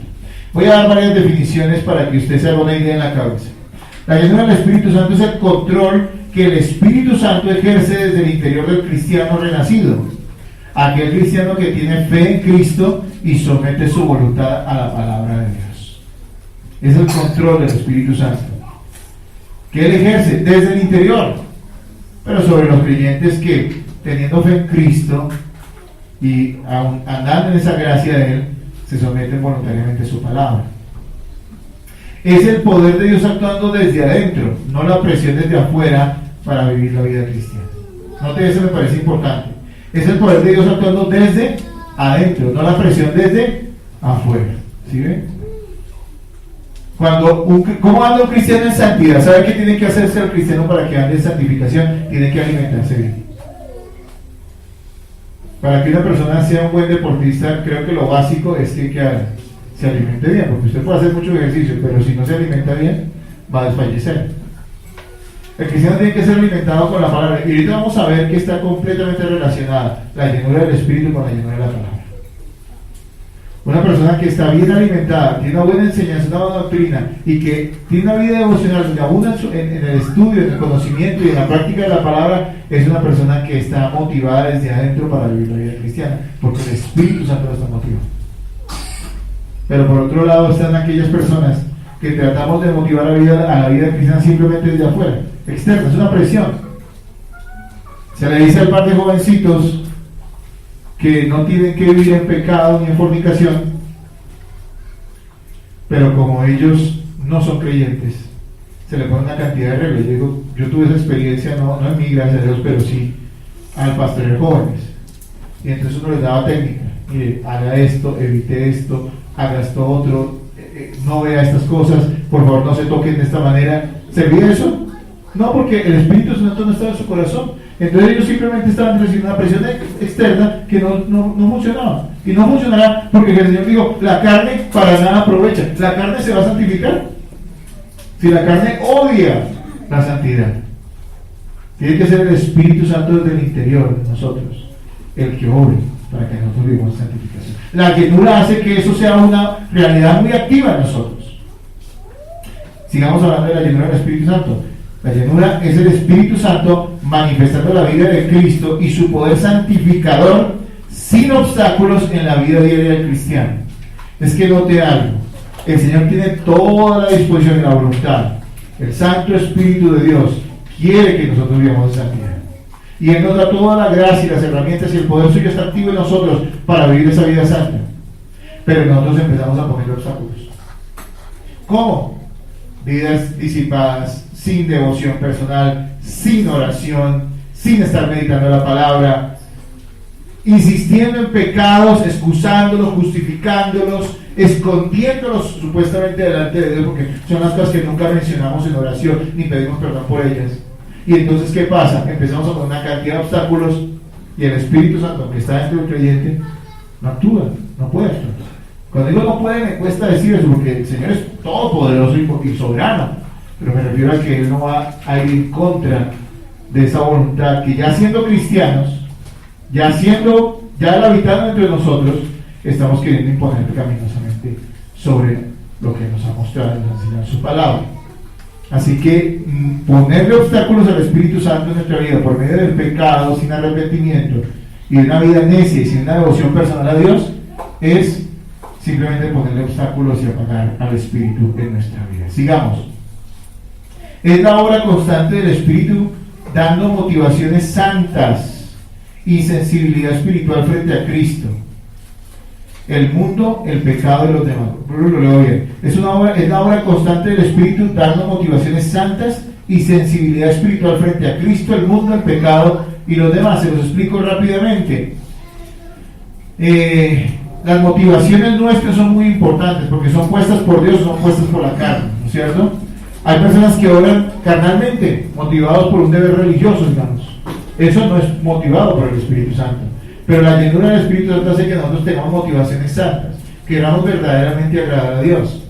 Voy a dar varias definiciones para que usted se haga una idea en la cabeza. La llenura del Espíritu Santo es el control que el Espíritu Santo ejerce desde el interior del cristiano renacido, aquel cristiano que tiene fe en Cristo y somete su voluntad a la palabra de Dios. Es el control del Espíritu Santo que Él ejerce desde el interior, pero sobre los creyentes que, teniendo fe en Cristo y aún andando en esa gracia de Él, se someten voluntariamente a su palabra. Es el poder de Dios actuando desde adentro, no la presión desde afuera para vivir la vida cristiana. Note, eso me parece importante. Es el poder de Dios actuando desde adentro, no la presión desde afuera. ¿Sí ven? ¿Cómo anda un cristiano en santidad? ¿Sabe qué tiene que hacerse el cristiano para que ande en santificación? Tiene que alimentarse bien. Para que una persona sea un buen deportista, creo que lo básico es que se alimente bien, porque usted puede hacer mucho ejercicio, pero si no se alimenta bien, va a desfallecer. El cristiano tiene que ser alimentado con la palabra, y ahorita vamos a ver que está completamente relacionada la llenura del Espíritu con la llenura de la palabra. Una persona que está bien alimentada, tiene una buena enseñanza, una buena doctrina, y que tiene una vida devocional donde abunda en el estudio, en el conocimiento y en la práctica de la palabra, es una persona que está motivada desde adentro para vivir la vida cristiana, porque el Espíritu Santo la está motivando. Pero por otro lado están aquellas personas que tratamos de motivar a la vida cristiana simplemente desde afuera, externa, es una presión. Se le dice al par de jovencitos que no tienen que vivir en pecado ni en fornicación, pero como ellos no son creyentes, se le pone una cantidad de reglas. Yo tuve esa experiencia, no en mí, gracias a Dios, pero sí al pastorear jóvenes, y entonces uno les daba técnica: mire, haga esto, evite esto, haga esto otro, no vea estas cosas, por favor no se toquen de esta manera. ¿Servía eso? No, porque el Espíritu Santo no estaba en su corazón. Entonces ellos simplemente estaban recibiendo una presión externa que no funcionaba. Y no funcionará porque el Señor dijo: la carne para nada aprovecha. La carne se va a santificar si la carne odia la santidad. Tiene que ser el Espíritu Santo desde el interior de nosotros el que obre para que nosotros vivamos santificación. La llenura hace que eso sea una realidad muy activa en nosotros. Sigamos hablando de la llenura del Espíritu Santo. La llenura es el Espíritu Santo manifestando la vida de Cristo y su poder santificador sin obstáculos en la vida diaria del cristiano. Es que note algo: el Señor tiene toda la disposición y la voluntad. El Santo Espíritu de Dios quiere que nosotros vivamos en santidad, y Él nos da toda la gracia y las herramientas, y el poder suyo está activo en nosotros para vivir esa vida santa. Pero nosotros empezamos a poner obstáculos. ¿Cómo? Vidas disipadas, sin devoción personal, sin oración, sin estar meditando la palabra, insistiendo en pecados, excusándolos, justificándolos, escondiéndolos supuestamente delante de Dios, porque son las cosas que nunca mencionamos en oración ni pedimos perdón por ellas. Y entonces, ¿qué pasa? Empezamos a poner una cantidad de obstáculos, y el Espíritu Santo, que está dentro del creyente, no actúa, no puede actuar. Cuando digo no puede, me cuesta decir eso, porque el Señor es todopoderoso y soberano, pero me refiero a que Él no va a ir en contra de esa voluntad que, ya siendo cristianos, ya Él habitando entre nosotros, estamos queriendo imponer pecaminosamente sobre lo que nos ha mostrado y nos ha enseñado su palabra. Así que ponerle obstáculos al Espíritu Santo en nuestra vida por medio del pecado, sin arrepentimiento, y de una vida necia y sin una devoción personal a Dios, es simplemente ponerle obstáculos y apagar al Espíritu en nuestra vida. Sigamos. Es la obra constante del Espíritu dando motivaciones santas y sensibilidad espiritual frente a Cristo, el mundo, el pecado y los demás. Lo leo bien. Es la obra constante del Espíritu dando motivaciones santas y sensibilidad espiritual frente a Cristo, el mundo, el pecado y los demás. Se los explico rápidamente. Las motivaciones nuestras son muy importantes porque son puestas por Dios, son puestas por la carne, ¿no es cierto? Hay personas que oran carnalmente, motivados por un deber religioso, digamos. Eso no es motivado por el Espíritu Santo. Pero la llenura del Espíritu Santo hace que nosotros tengamos motivaciones santas, queramos verdaderamente agradar a Dios.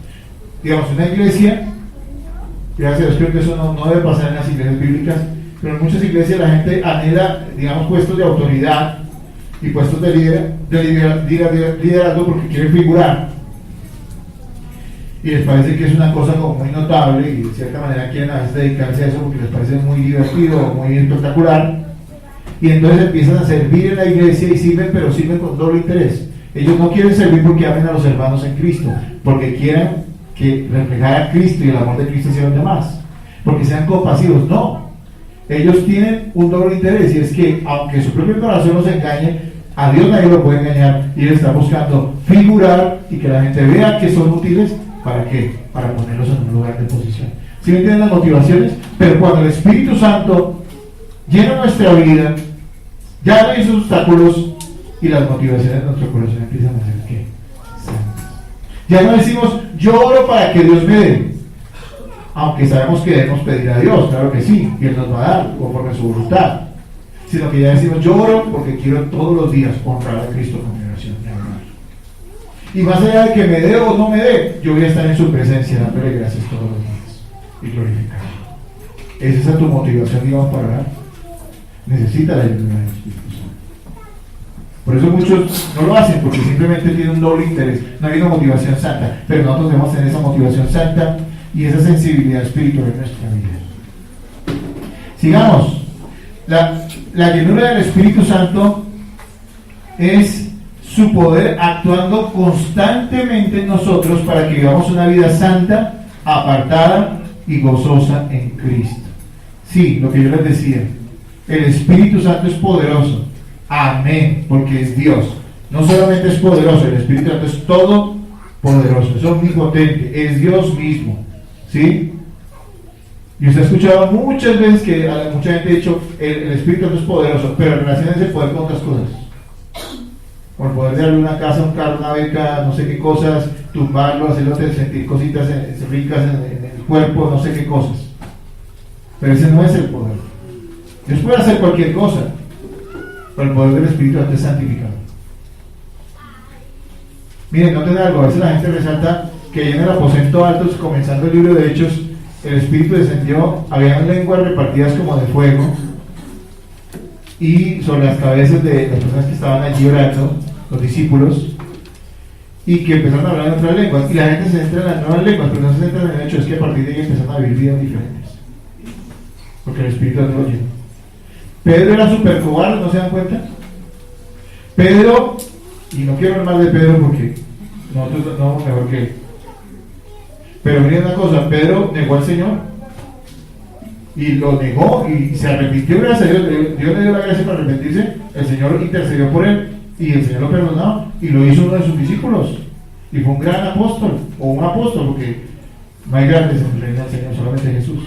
Digamos, una iglesia Gracias a Dios, creo que eso no debe pasar en las iglesias bíblicas, pero en muchas iglesias la gente anhela, digamos, puestos de autoridad y puestos de liderazgo porque quieren figurar. Y les parece que es una cosa como muy notable y de cierta manera quieren a veces dedicarse a eso porque les parece muy divertido, muy espectacular. Y entonces empiezan a servir en la iglesia y sirven, pero sirven con doble interés. Ellos no quieren servir porque amen a los hermanos en Cristo, porque quieran que reflejar a Cristo y el amor de Cristo hacia los demás, porque sean compasivos. No, ellos tienen un doble interés, y es que aunque su propio corazón los engañe, a Dios nadie lo puede engañar, y Él está buscando figurar y que la gente vea que son útiles. ¿Para qué? Para ponerlos en un lugar de posición. ¿Sí me entienden las motivaciones? Pero cuando el Espíritu Santo llena nuestra vida, ya no hay esos obstáculos y las motivaciones de nuestro corazón empiezan a ser ¿qué? Santas. Ya no decimos, yo oro para que Dios me dé, aunque sabemos que debemos pedir a Dios, claro que sí, y Él nos va a dar conforme a su voluntad, sino que ya decimos, yo oro porque quiero todos los días honrar a Cristo con mi oración. Y más allá de que me dé o no me dé, yo voy a estar en su presencia dándole gracias todos los días y glorificarlo. ¿Es esa tu motivación, digamos, para orar? Necesita la ayuda del Espíritu Santo. Por eso muchos no lo hacen, porque simplemente tienen un doble interés. No hay una motivación santa, pero nosotros debemos tener esa motivación santa y esa sensibilidad espiritual en nuestra vida. Sigamos. La llenura del Espíritu Santo es su poder actuando constantemente en nosotros para que vivamos una vida santa, apartada y gozosa en Cristo. Sí, lo que yo les decía, el Espíritu Santo es poderoso, amén, porque es Dios. No solamente es poderoso, el Espíritu Santo es todo poderoso, es omnipotente, es Dios mismo, ¿sí? Y usted ha escuchado muchas veces que mucha gente ha dicho, el Espíritu Santo es poderoso, pero relaciona ese poder con otras cosas. Con el poder de darle una casa, un carro, una beca, no sé qué cosas, tumbarlo, hacerlo sentir cositas ricas en el cuerpo, no sé qué cosas. Pero ese no es el poder. Dios puede hacer cualquier cosa, pero el poder del Espíritu Santo es santificado. Miren, noten algo, a veces la gente resalta que en el aposento alto, comenzando el libro de Hechos, el Espíritu descendió, habían lenguas repartidas como de fuego, y sobre las cabezas de las personas que estaban allí orando, los discípulos, y que empezaron a hablar en otras lenguas, y la gente se entra en las nuevas lenguas, pero no se entra en el hecho, es que a partir de ahí empezaron a vivir vidas diferentes, porque el Espíritu Santo lo llenó. Pedro era súper cobarde, ¿no se dan cuenta? Pedro, y no quiero hablar más de Pedro porque nosotros no somos mejor que él, pero miren una cosa, Pedro negó al Señor, y lo negó y se arrepintió, gracias a Dios, Dios le dio la gracia para arrepentirse, el Señor intercedió por él y el Señor lo perdonó y lo hizo uno de sus discípulos y fue un gran apóstol, o un apóstol, porque no hay grandes en el reino del Señor, solamente Jesús.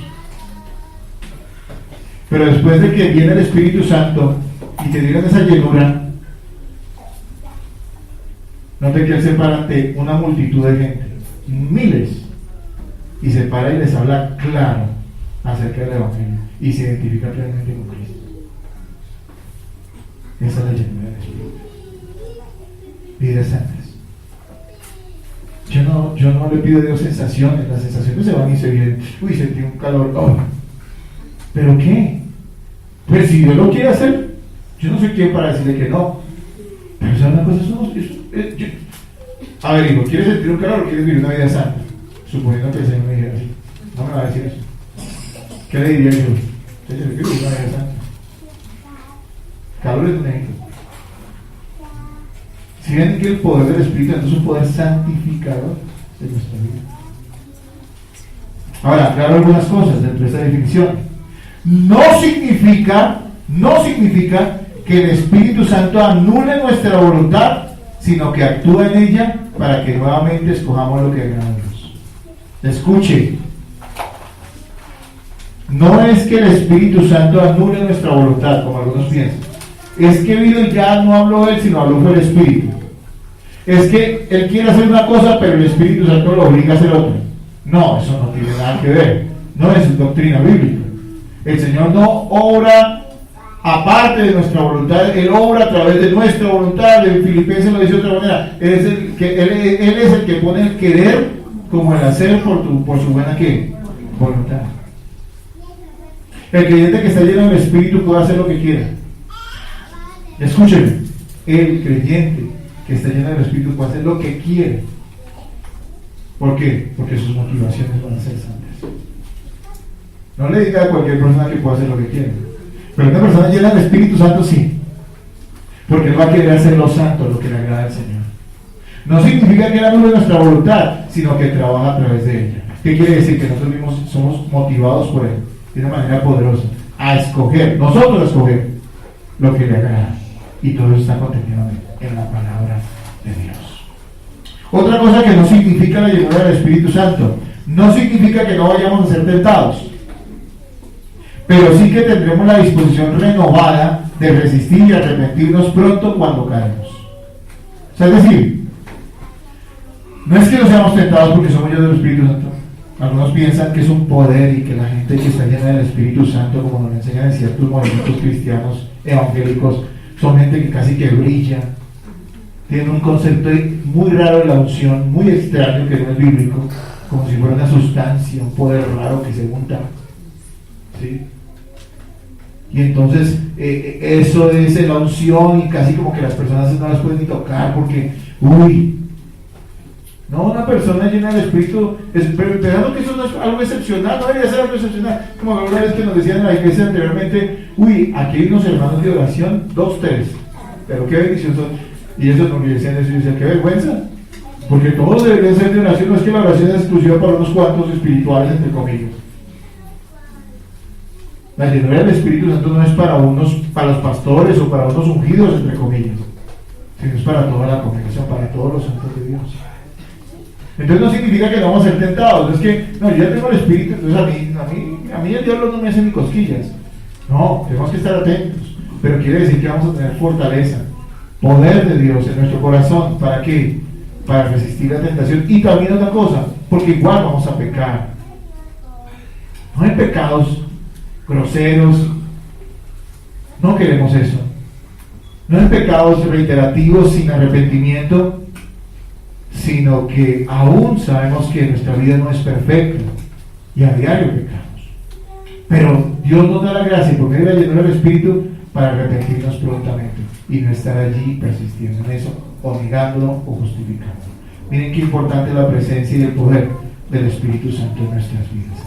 Pero después de que viene el Espíritu Santo y te dieron esa llenura, note que él se para ante una multitud de gente, miles, y se para y les habla claro acerca del Evangelio y se identifica plenamente con Cristo. Esa es la llenura del Espíritu. Vidas santas. Yo no le pido a Dios sensaciones, las sensaciones se van y se vienen. Uy, sentí un calor. Oh. ¿Pero qué? Pues si Dios lo quiere hacer, yo no soy quien para decirle que no. Pero ¿sabes una cosa? A ver, hijo, ¿quieres sentir un calor o quieres vivir una vida santa? Suponiendo que el Señor me dijera así. No me va a decir eso. ¿Qué le diría yo? Yo quiero vivir una vida santa. Calor es un ejemplo. Si ven que el poder del Espíritu Santo es un poder santificador de nuestra vida. Ahora, aclaro algunas cosas dentro de esta definición. No significa que el Espíritu Santo anule nuestra voluntad, sino que actúa en ella para que nuevamente escojamos lo que agrada a Dios. Escuche. No es que el Espíritu Santo anule nuestra voluntad, como algunos piensan. Es que ya no habló él, sino habló por el Espíritu. Es que él quiere hacer una cosa, pero el Espíritu Santo lo obliga a hacer otra. No, eso no tiene nada que ver. No es doctrina bíblica. El Señor no obra aparte de nuestra voluntad, Él obra a través de nuestra voluntad. En Filipenses lo dice de otra manera. Él es el que pone el querer como el hacer por su buena ¿qué? voluntad. El creyente que está lleno del Espíritu puede hacer lo que quiera. Escúchenme, el creyente que está lleno del Espíritu puede hacer lo que quiere. ¿Por qué? Porque sus motivaciones van a ser santas. No le diga a cualquier persona que puede hacer lo que quiere, pero una persona llena del Espíritu Santo sí, porque él va a querer hacer lo santo, lo que le agrada al Señor. No significa que él anule nuestra voluntad, sino que trabaja a través de ella. ¿Qué quiere decir? Que nosotros mismos somos motivados por él de una manera poderosa a escoger, nosotros a escoger lo que le agrada, y todo eso está contenido en la palabra de Dios. Otra cosa que no significa la llenura del Espíritu Santo, no significa que no vayamos a ser tentados, pero sí que tendremos la disposición renovada de resistir y arrepentirnos pronto cuando caemos. O sea, es decir, no es que no seamos tentados porque somos llenos del Espíritu Santo. Algunos piensan que es un poder y que la gente que está llena del Espíritu Santo, como nos enseñan en ciertos movimientos cristianos evangélicos, son gente que casi que brilla. Tienen un concepto muy raro de la unción, muy extraño, que no es bíblico, como si fuera una sustancia, un poder raro que se junta. ¿Sí? Y entonces eso es la unción, y casi como que las personas no las pueden ni tocar porque, no, una persona llena del Espíritu, esperando que eso no es algo excepcional, no debería ser algo excepcional, como la vez que nos decían en la iglesia anteriormente, aquí hay unos hermanos de oración, 2, 3, pero qué bendición son, y eso nos decían eso, y decían, qué vergüenza, porque todos deberían ser de oración, no es que la oración es exclusiva para unos cuantos espirituales, entre comillas. La llenura del Espíritu Santo no es para los pastores o para unos ungidos, entre comillas, sino es para toda la congregación, para todos los santos de Dios. Entonces no significa que no vamos a ser tentados, no es que, no, yo ya tengo el Espíritu, entonces a mí el diablo no me hace ni cosquillas. No, tenemos que estar atentos, pero quiere decir que vamos a tener fortaleza, poder de Dios en nuestro corazón. ¿Para qué? Para resistir la tentación. Y también otra cosa, porque igual vamos a pecar. No hay pecados groseros, no queremos eso. No hay pecados reiterativos sin arrepentimiento, sino que aún sabemos que nuestra vida no es perfecta y a diario pecamos, pero Dios nos da la gracia por medio de la llenura del Espíritu para arrepentirnos prontamente y no estar allí persistiendo en eso o negándolo o justificándolo. Miren qué importante es la presencia y el poder del Espíritu Santo en nuestras vidas.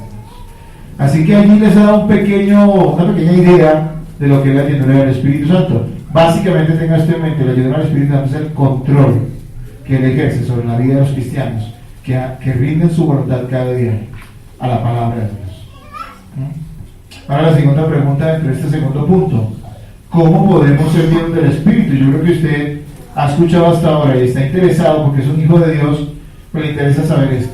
Así que allí les he dado una pequeña idea de lo que es la llenura del Espíritu Santo. Básicamente tenga esto en mente: la llenura del Espíritu Santo es el control que él ejerce sobre la vida de los cristianos, que rinden su voluntad cada día a la palabra de Dios. Ahora la segunda pregunta dentro de este segundo punto: ¿cómo podemos ser llenos del Espíritu? Yo creo que usted ha escuchado hasta ahora y está interesado porque es un hijo de Dios, pero le interesa saber esto.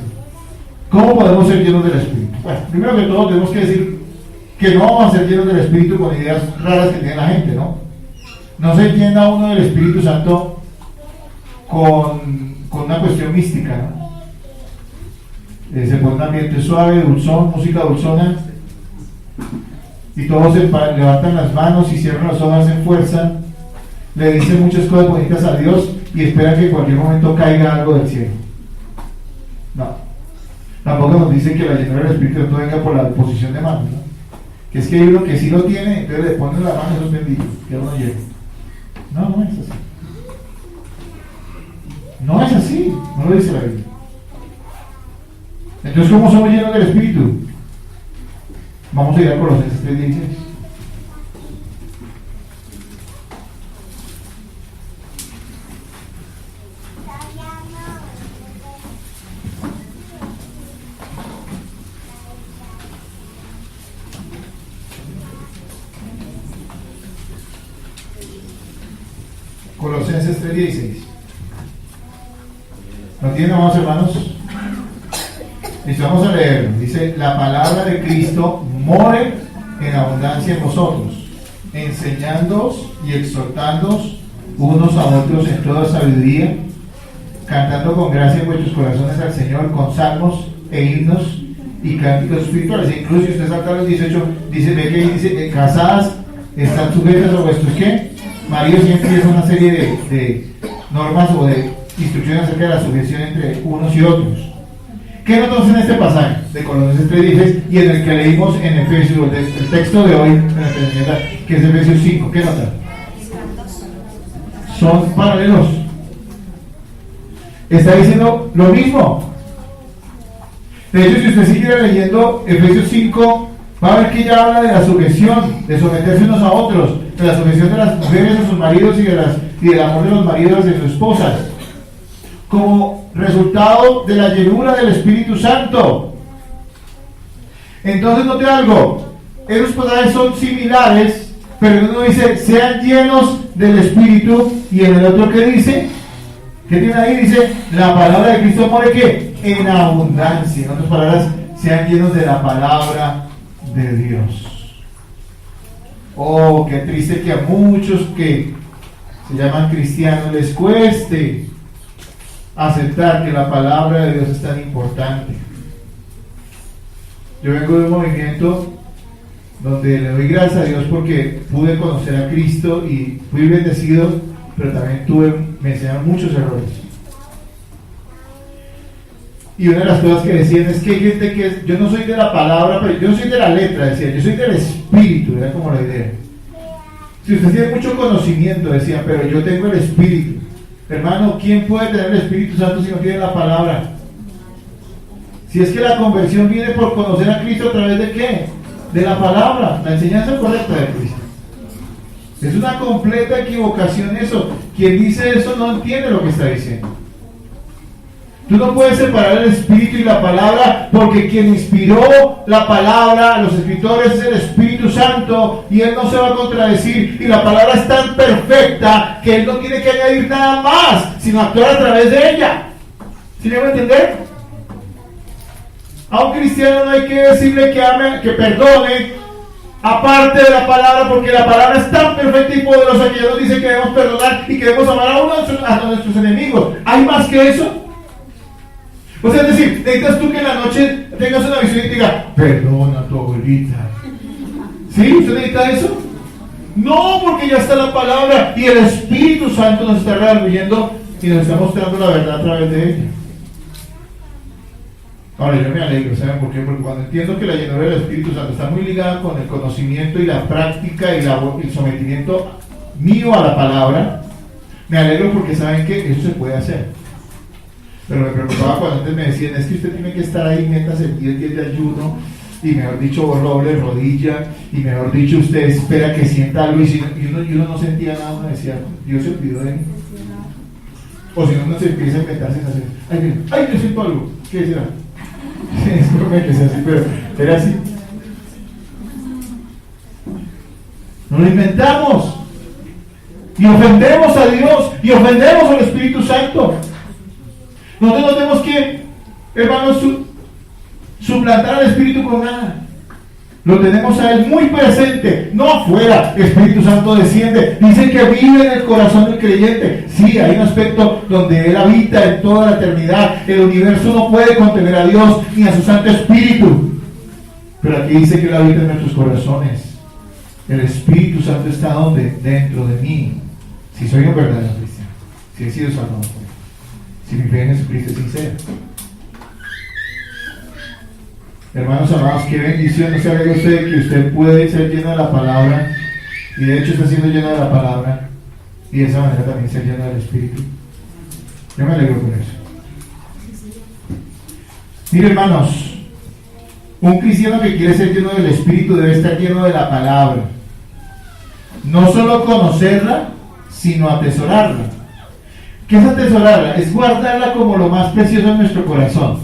¿Cómo podemos ser llenos del Espíritu? Bueno, primero que todo tenemos que decir que no vamos a ser llenos del Espíritu con ideas raras que tiene la gente, ¿no? No se llena uno del Espíritu Santo con una cuestión mística, ¿no? Se pone un ambiente suave, dulzón, música dulzona, y todos se levantan las manos y cierran los ojos en fuerza, le dicen muchas cosas bonitas a Dios y esperan que en cualquier momento caiga algo del cielo. No. Tampoco nos dice que la llenura del Espíritu Santo venga por la posición de manos, ¿no? Que es que hay uno que sí lo tiene, entonces le ponen la mano y eso es bendito, que uno llegue. No es así. No es así, no lo dice la Biblia. Entonces, ¿cómo somos llenos del Espíritu? Vamos a ir a Colosenses 3:16. Colosenses 3:16. ¿Lo tienen, amados hermanos? Listo, vamos a leerlo. Dice: la palabra de Cristo more en abundancia en vosotros, enseñándoos y exhortándoos unos a otros en toda sabiduría, cantando con gracia en vuestros corazones al Señor con salmos e himnos y cánticos espirituales. E incluso si usted salta a los 18, ve que dice: casadas están sujetas a vuestros ¿qué? Maridos. Siempre empieza una serie de normas o de instrucciones acerca de la sujeción entre unos y otros. ¿Qué notamos en este pasaje de Colosenses 3:16 y en el que leímos en Efesios, el texto de hoy, que es Efesios 5? ¿Qué notan? Son paralelos. Está diciendo lo mismo. De hecho, si usted sigue leyendo Efesios 5, va a ver que ya habla de la sujeción, de someterse unos a otros, de la sujeción de las mujeres a sus maridos y del amor de los maridos de sus esposas, como resultado de la llenura del Espíritu Santo. Entonces, note algo, esos pasajes son similares, pero en uno dice, sean llenos del Espíritu, y en el otro, ¿qué dice? ¿Qué tiene ahí? Dice, la palabra de Cristo more, ¿qué? En abundancia. En otras palabras, sean llenos de la palabra de Dios. Oh, qué triste que a muchos que se llaman cristianos les cueste aceptar que la palabra de Dios es tan importante. Yo vengo de un movimiento donde le doy gracias a Dios porque pude conocer a Cristo y fui bendecido, pero también me enseñaron muchos errores. Y una de las cosas que decían es que hay gente que yo no soy de la palabra, pero yo no soy de la letra, decían, yo soy del espíritu, era como la idea. Si usted tiene mucho conocimiento, decían, pero yo tengo el espíritu. Hermano, ¿quién puede tener el Espíritu Santo si no tiene la palabra? Si es que la conversión viene por conocer a Cristo a través de ¿qué? De la palabra, la enseñanza correcta de Cristo. Es una completa equivocación eso. Quien dice eso no entiende lo que está diciendo. Tú no puedes separar el Espíritu y la palabra, porque quien inspiró la palabra a los escritores es el Espíritu Santo, y Él no se va a contradecir, y la palabra es tan perfecta que Él no tiene que añadir nada más, sino actuar a través de ella. ¿Sí me va a entender? A un cristiano no hay que decirle que ame, que perdone, aparte de la palabra, porque la palabra es tan perfecta y poderosa que Dios nos dice que debemos perdonar y que debemos amar a nuestros enemigos. ¿Hay más que eso? O sea, es decir, necesitas tú que en la noche tengas una visión y te diga, perdona a tu abuelita. ¿Sí? ¿Usted necesita eso? No, porque ya está la palabra y el Espíritu Santo nos está redarguyendo y nos está mostrando la verdad a través de ella. Ahora, yo me alegro, ¿saben por qué? Porque cuando entiendo que la llenura del Espíritu Santo está muy ligada con el conocimiento y la práctica y el sometimiento mío a la palabra, me alegro porque saben que eso se puede hacer. Pero me preocupaba cuando antes me decían, es que usted tiene que estar ahí, métase 10 días de ayuno, y mejor dicho, doble rodilla, y mejor dicho, usted espera que sienta algo, y uno no sentía nada, uno decía, Dios se olvidó de mí. O si no, uno se empieza a inventarse, ay, yo siento algo, ¿qué será? Es como que sea así, pero era así. Nos lo inventamos, y ofendemos a Dios, y ofendemos al Espíritu Santo. Nosotros no tenemos que, hermanos, suplantar al Espíritu con nada. Lo tenemos a Él muy presente, no afuera. El Espíritu Santo desciende, dice que vive en el corazón del creyente. Sí, hay un aspecto donde Él habita en toda la eternidad. El universo no puede contener a Dios ni a su Santo Espíritu. Pero aquí dice que Él habita en nuestros corazones. El Espíritu Santo está donde? Dentro de mí. Si soy un verdadero cristiano, si he sido salvado por Él, si mi fe en Jesucristo es sincera. Hermanos amados, qué bendición. No se alegra usted que usted puede ser lleno de la palabra, y de hecho está siendo lleno de la palabra, y de esa manera también ser lleno del Espíritu. Yo me alegro por eso. Mire, hermanos, un cristiano que quiere ser lleno del Espíritu debe estar lleno de la palabra. No solo conocerla, sino atesorarla. ¿Qué es atesorarla? Es guardarla como lo más precioso en nuestro corazón.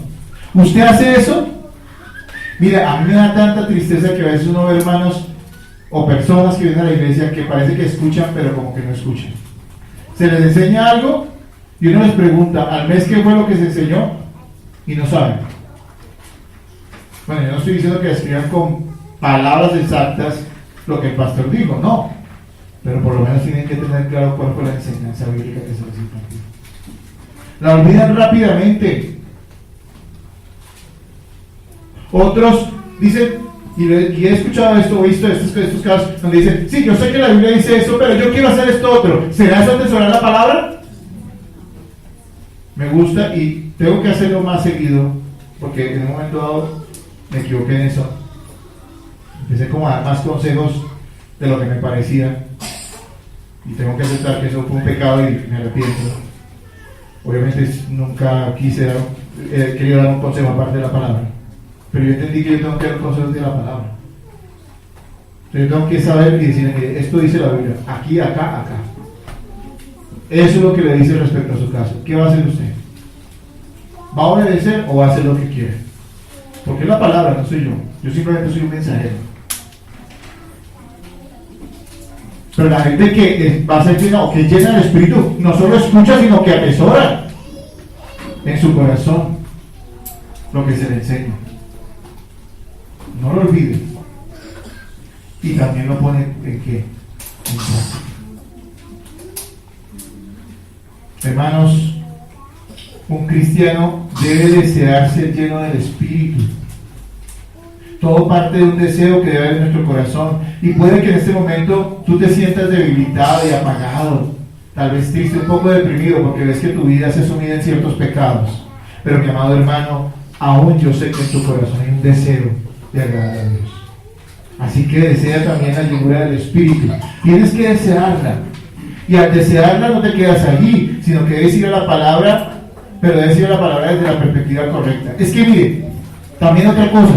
¿Usted hace eso? Mira, a mí me da tanta tristeza que a veces uno ve hermanos o personas que vienen a la iglesia que parece que escuchan, pero como que no escuchan. Se les enseña algo y uno les pregunta, ¿al mes qué fue lo que se enseñó? Y no saben. Bueno, yo no estoy diciendo que escriban con palabras exactas lo que el pastor dijo, no. Pero por lo menos tienen que tener claro cuál fue la enseñanza bíblica que se les impartió. La olvidan rápidamente. Otros dicen, y he escuchado esto, o visto estos casos, donde dicen, sí, yo sé que la Biblia dice eso, pero yo quiero hacer esto otro. ¿Será eso atesorar la palabra? Me gusta y tengo que hacerlo más seguido, porque en un momento dado me equivoqué en eso. Empecé como a dar más consejos de lo que me parecía, y tengo que aceptar que eso fue un pecado y me arrepiento. Obviamente nunca querido dar un consejo aparte de la palabra, pero yo entendí que yo tengo que dar consejos de la palabra. Entonces yo tengo que saber y decirle que esto dice la Biblia, aquí, acá, acá. Eso es lo que le dice respecto a su caso. ¿Qué va a hacer usted? ¿Va a obedecer o va a hacer lo que quiere? Porque es la palabra, no soy yo. Yo simplemente soy un mensajero. Pero la gente que va a ser llena o que llena el Espíritu, no solo escucha, sino que atesora en su corazón lo que se le enseña. No lo olvide. Y también lo pone en qué? En práctica. Hermanos, un cristiano debe desear ser lleno del Espíritu. Todo parte de un deseo que debe haber en nuestro corazón. Y puede que en este momento tú te sientas debilitado y apagado, tal vez triste, un poco deprimido, porque ves que tu vida se sumida en ciertos pecados. Pero mi amado hermano, aún yo sé que en tu corazón hay un deseo de agradar a Dios. Así que desea también la llenura del Espíritu. Tienes que desearla. Y al desearla no te quedas allí, sino que debes ir a la palabra, pero debes ir a la palabra desde la perspectiva correcta. Es que mire, también otra cosa.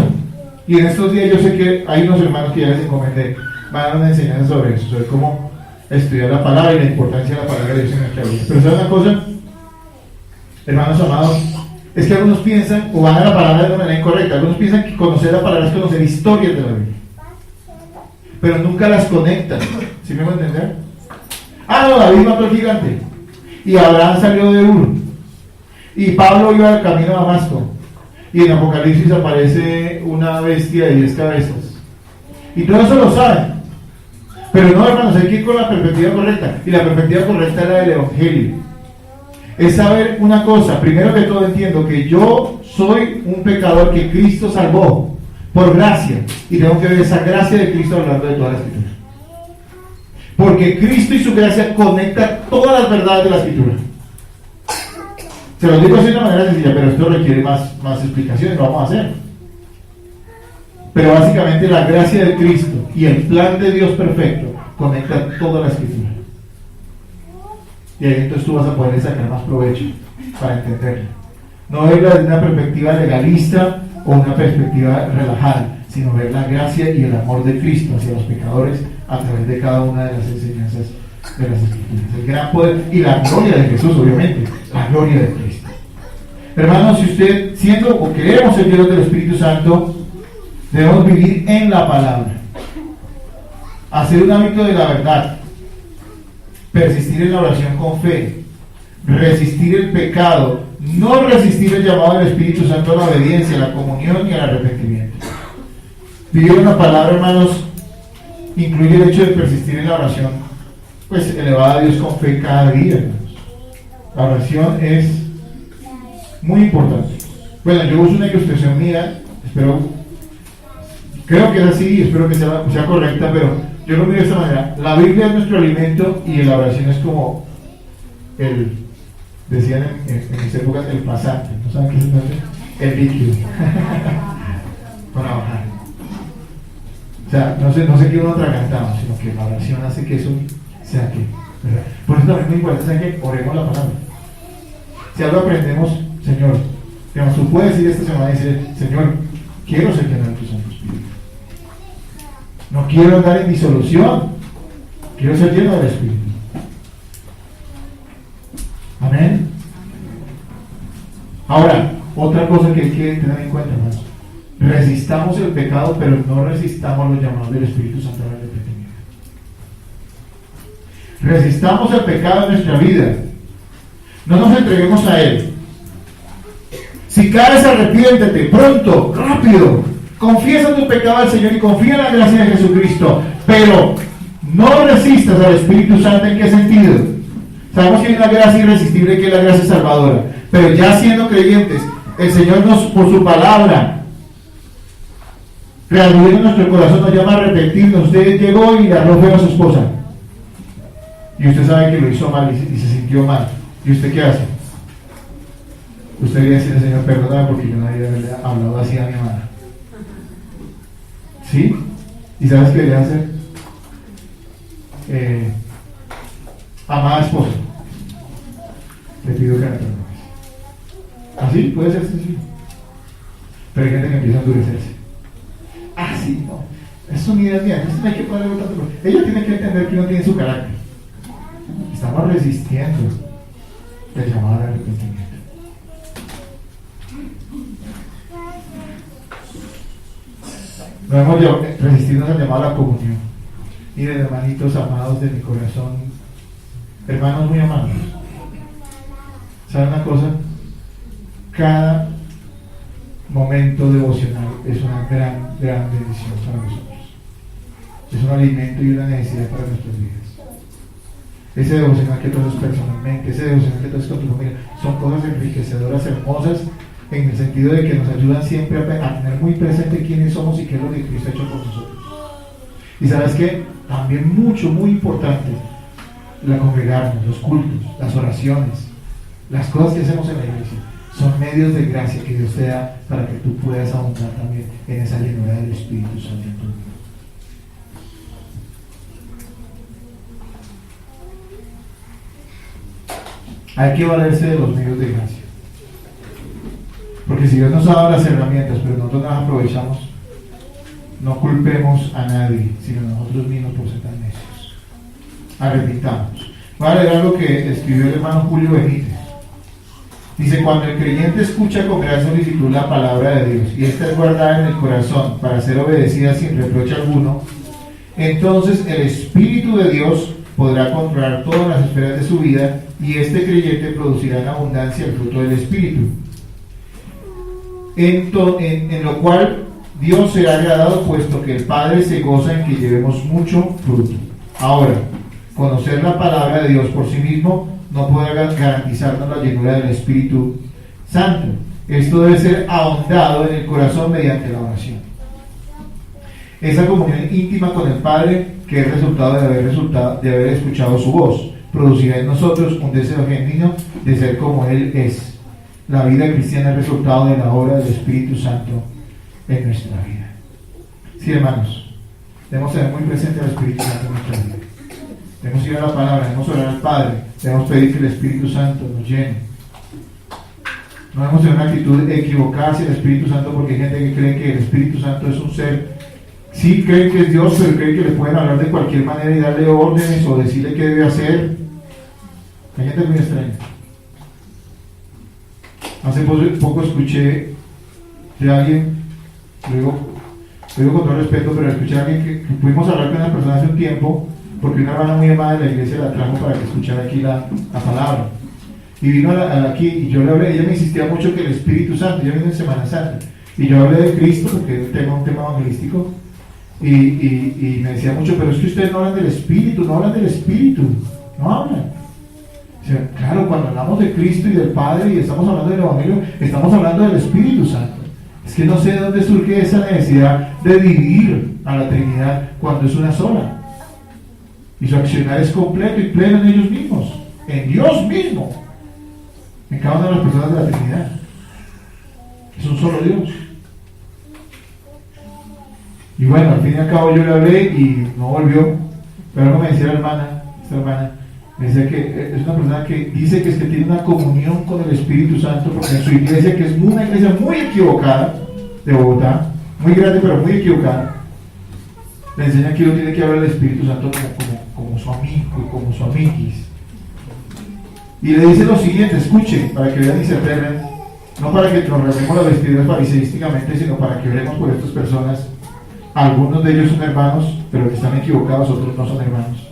Y en estos días yo sé que hay unos hermanos que ya les encomendé, van a dar una enseñanza sobre eso, sobre cómo estudiar la palabra y la importancia de la palabra de Dios en nuestra vida. Pero ¿saben una cosa? Hermanos amados, es que algunos piensan, o van a la palabra de una manera incorrecta, algunos piensan que conocer la palabra es conocer historias de la Biblia, pero nunca las conectan. ¿Sí me van a entender? Ah, no, David mató al gigante, y Abraham salió de Ur, y Pablo iba al camino a Damasco, y en Apocalipsis aparece una bestia de 10 cabezas. Y todo eso lo saben. Pero no, hermanos, hay que ir con la perspectiva correcta. Y la perspectiva correcta es la del Evangelio. Es saber una cosa. Primero que todo entiendo que yo soy un pecador que Cristo salvó por gracia. Y tengo que ver esa gracia de Cristo a lo largo de toda la Escritura. Porque Cristo y su gracia conectan todas las verdades de la Escritura. Se lo digo así de una manera sencilla, pero esto requiere más explicaciones, lo vamos a hacer. Pero básicamente la gracia de Cristo y el plan de Dios perfecto conectan toda la Escritura. Y ahí entonces tú vas a poder sacar más provecho para entenderlo. No verla desde una perspectiva legalista o una perspectiva relajada, sino ver la gracia y el amor de Cristo hacia los pecadores a través de cada una de las enseñanzas de las Escrituras. El gran poder y la gloria de Jesús, obviamente, la gloria de Cristo. Hermanos, si usted siendo o queremos ser llenos del Espíritu Santo, debemos vivir en la palabra, hacer un hábito de la verdad, persistir en la oración con fe, resistir el pecado, no resistir el llamado del Espíritu Santo a la obediencia, a la comunión y al arrepentimiento. Vivir en la palabra, hermanos, incluye el hecho de persistir en la oración, pues elevada a Dios con fe cada día, hermanos. La oración es muy importante. Bueno, yo uso una ilustración mía, creo que es así, espero que sea correcta, pero yo lo miro de esta manera. La Biblia es nuestro alimento y la oración es como decían en mis épocas, el pasante. ¿No saben qué es el pasante? El líquido. Para bajar. O sea, no sé qué uno atragantamos, sino que la oración hace que eso sea aquí, ¿verdad? Por eso también es muy importante, ¿saben qué? Oremos la palabra. Si algo aprendemos, Señor, digamos, tú puedes ir esta semana y decir, Señor, quiero ser lleno de tu Santo Espíritu. No quiero andar en disolución, quiero ser lleno del Espíritu. Amén. Ahora, otra cosa que hay que tener en cuenta, hermanos. Resistamos el pecado, pero no resistamos los llamados del Espíritu Santo al arrepentimiento. Resistamos el pecado en nuestra vida. No nos entreguemos a él. Si caes, arrepiéntete, pronto, rápido. Confiesa tu pecado al Señor y confía en la gracia de Jesucristo. Pero no resistas al Espíritu Santo. ¿En qué sentido? Sabemos que hay una gracia irresistible, que es la gracia salvadora. Pero ya siendo creyentes, el Señor nos, por su palabra, reaviviendo nuestro corazón, nos llama a arrepentirnos. Usted llegó y le habló feo a su esposa. Y usted sabe que lo hizo mal y se sintió mal. ¿Y usted qué hace? usted debería decirle, Señor, perdóname porque yo no había hablado así a mi hermana. ¿Sí? ¿Y sabes qué debería hacer? Amada esposa, le pido que me perdones. Así puede ser sencillo. Pero hay gente que empieza a endurecerse. Ah, sí, no. Eso ni es mía, no hay que ponerle tanto. Ella tiene que entender que uno tiene su carácter. Estamos resistiendo el llamado al arrepentimiento. No hemos resistido al llamado a la comunión. Miren, hermanitos amados de mi corazón, hermanos muy amados, ¿saben una cosa? Cada momento devocional es una gran bendición para nosotros. Es un alimento y una necesidad para nuestras vidas. Ese devocional que tú haces personalmente, ese devocional que tú haces con tu familia, son cosas enriquecedoras, hermosas, en el sentido de que nos ayudan siempre a tener muy presente quiénes somos y qué es lo que Cristo ha hecho por nosotros. Y sabes qué, también muy importante, la congregarnos, los cultos, las oraciones, las cosas que hacemos en la iglesia, son medios de gracia que Dios te da para que tú puedas abundar también en esa llenura del Espíritu Santo en tu vida. Hay que valerse de los medios de gracia. Porque si Dios nos ha dado las herramientas, pero nosotros las aprovechamos, no culpemos a nadie, sino a nosotros mismos por ser tan necios. Arrepintamos. Voy a leer algo que escribió el hermano Julio Benítez. Dice, cuando el creyente escucha con gran solicitud la palabra de Dios y esta es guardada en el corazón para ser obedecida sin reproche alguno, entonces el Espíritu de Dios podrá controlar todas las esferas de su vida y este creyente producirá en abundancia el fruto del Espíritu, en lo cual Dios será agradado, puesto que el Padre se goza en que llevemos mucho fruto. Ahora, conocer la palabra de Dios por sí mismo no puede garantizarnos la llenura del Espíritu Santo. Esto debe ser ahondado en el corazón mediante la oración. Esa comunión íntima con el Padre, que es resultado de haber escuchado su voz, producirá en nosotros un deseo genuino de ser como Él es. La vida cristiana es resultado de la obra del Espíritu Santo en nuestra vida. Sí, hermanos, debemos tener muy presente al Espíritu Santo en nuestra vida. Debemos ir a la palabra, debemos orar al Padre, debemos pedir que el Espíritu Santo nos llene. No debemos tener una actitud de equivocarse del Espíritu Santo, porque hay gente que cree que el Espíritu Santo es un ser. Sí, creen que es Dios, pero creen que le pueden hablar de cualquier manera y darle órdenes o decirle qué debe hacer. Hay gente muy extraña. Hace poco escuché de alguien, lo digo con todo respeto, pero escuché a alguien que pudimos hablar con una persona hace un tiempo, porque una hermana muy amada de la iglesia la trajo para que escuchara aquí la palabra. Y vino aquí y yo le hablé, ella me insistía mucho que el Espíritu Santo, ella vino en Semana Santa, y yo hablé de Cristo, porque es un tema evangelístico, y me decía mucho, pero es que ustedes no hablan del Espíritu, no hablan. O sea, claro, cuando hablamos de Cristo y del Padre y estamos hablando del Evangelio, estamos hablando del Espíritu Santo. Es que no sé de dónde surge esa necesidad de dividir a la Trinidad cuando es una sola. Y su accionar es completo y pleno en ellos mismos, en Dios mismo, en cada una de las personas de la Trinidad. Es un solo Dios. Y bueno, al fin y al cabo yo le hablé y no volvió, pero algo me decía esta hermana, me decía que es una persona que dice que tiene una comunión con el Espíritu Santo, porque en su iglesia, que es una iglesia muy equivocada de Bogotá, muy grande pero muy equivocada, le enseña que uno tiene que hablar del Espíritu Santo como su amigo y como su amiguis. Y le dice lo siguiente, escuchen, para que vean y se aterren, no para que nos reunimos las vestiduras fariseísticamente, sino para que oremos por estas personas. Algunos de ellos son hermanos, pero que están equivocados, otros no son hermanos.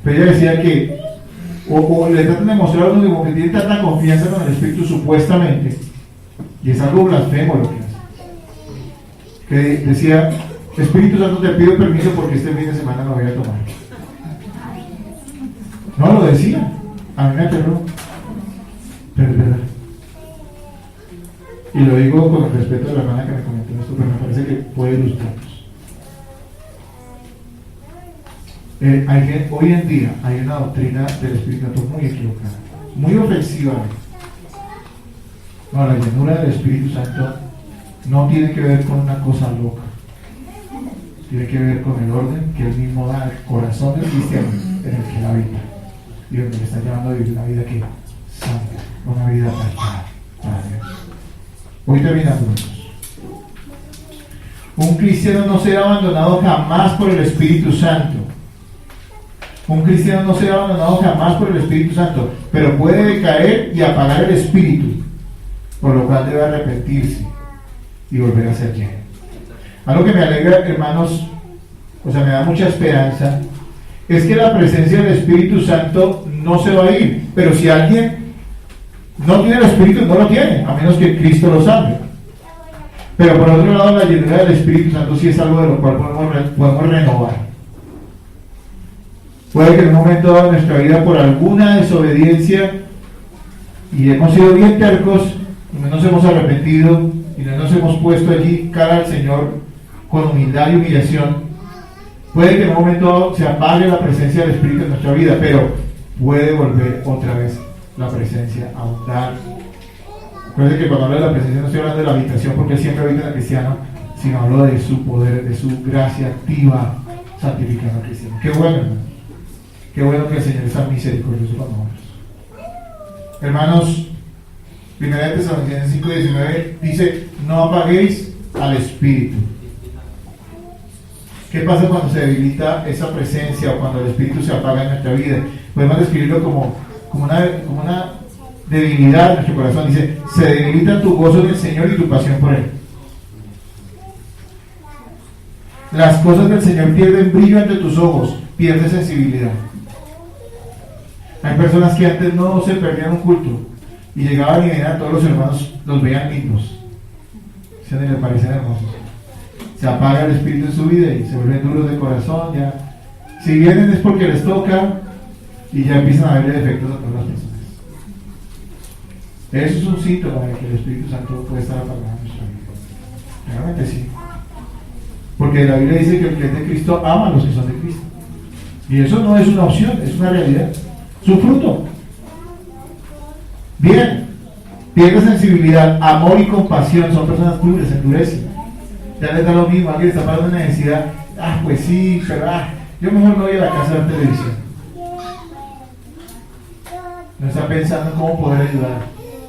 Pero ella decía que o le tratan de mostrar a uno como que tiene tanta confianza con el Espíritu supuestamente, y es algo blasfemo lo que hace, que decía, Espíritu Santo, te pido permiso porque este fin de semana no voy a tomar. No lo decía, a mí me aterró, pero es verdad. Y lo digo con el respeto de la hermana que me comentó esto, pero me parece que puede ilustrarnos. Hoy en día hay una doctrina del Espíritu Santo muy equivocada, muy ofensiva. No, la llenura del Espíritu Santo no tiene que ver con una cosa loca. Tiene que ver con el orden que Él mismo da al corazón del cristiano en el que Él habita. Y donde le está llamando a vivir una vida que santa, una vida apartada para Dios. Voy terminando. Un cristiano no será abandonado jamás por el Espíritu Santo. Un cristiano no será abandonado jamás por el Espíritu Santo, pero puede decaer y apagar el Espíritu, por lo cual debe arrepentirse y volver a ser lleno. Algo que me alegra, hermanos, o sea, me da mucha esperanza, es que la presencia del Espíritu Santo no se va a ir, pero si alguien no tiene el Espíritu, no lo tiene, a menos que Cristo lo salve. Pero por otro lado, la llenura del Espíritu Santo sí es algo de lo cual podemos renovar. Puede que en un momento dado de nuestra vida, por alguna desobediencia, y hemos sido bien tercos, y no nos hemos arrepentido, y no nos hemos puesto allí cara al Señor con humildad y humillación, puede que en un momento dado se apague la presencia del Espíritu en nuestra vida, pero puede volver otra vez la presencia a abundar. Recuerden que cuando hablo de la presencia no estoy hablando de la habitación, porque Él siempre habita en el cristiano, sino hablo de su poder, de su gracia activa, santificando al cristiano. Qué bueno, hermano. Qué bueno que el Señor es tan misericordioso con nosotros. Hermanos, 1 Tesalonicenses 5:19 dice: no apaguéis al Espíritu. ¿Qué pasa cuando se debilita esa presencia o cuando el Espíritu se apaga en nuestra vida? Podemos describirlo como una debilidad en nuestro corazón. Dice: se debilita tu gozo en el Señor y tu pasión por Él. Las cosas del Señor pierden brillo ante tus ojos, pierdes sensibilidad. Hay personas que antes no se perdían un culto y llegaban y veían a todos los hermanos, los veían lindos, se les parecían hermosos. Se apaga el Espíritu en su vida y se vuelven duros de corazón. Ya, si vienen es porque les toca y ya empiezan a verle defectos a todas las personas. Eso es un síntoma de que el Espíritu Santo puede estar apagado en nuestra vida. Realmente sí. Porque la Biblia dice que el que es de Cristo ama a los que son de Cristo. Y eso no es una opción, es una realidad. Su fruto. Bien, pierde sensibilidad, amor y compasión. Son personas duras, se endurecen. Ya les da lo mismo, alguien está pasando una necesidad. Pues sí, pero yo mejor no voy a la casa de la televisión. No está pensando en cómo poder ayudar.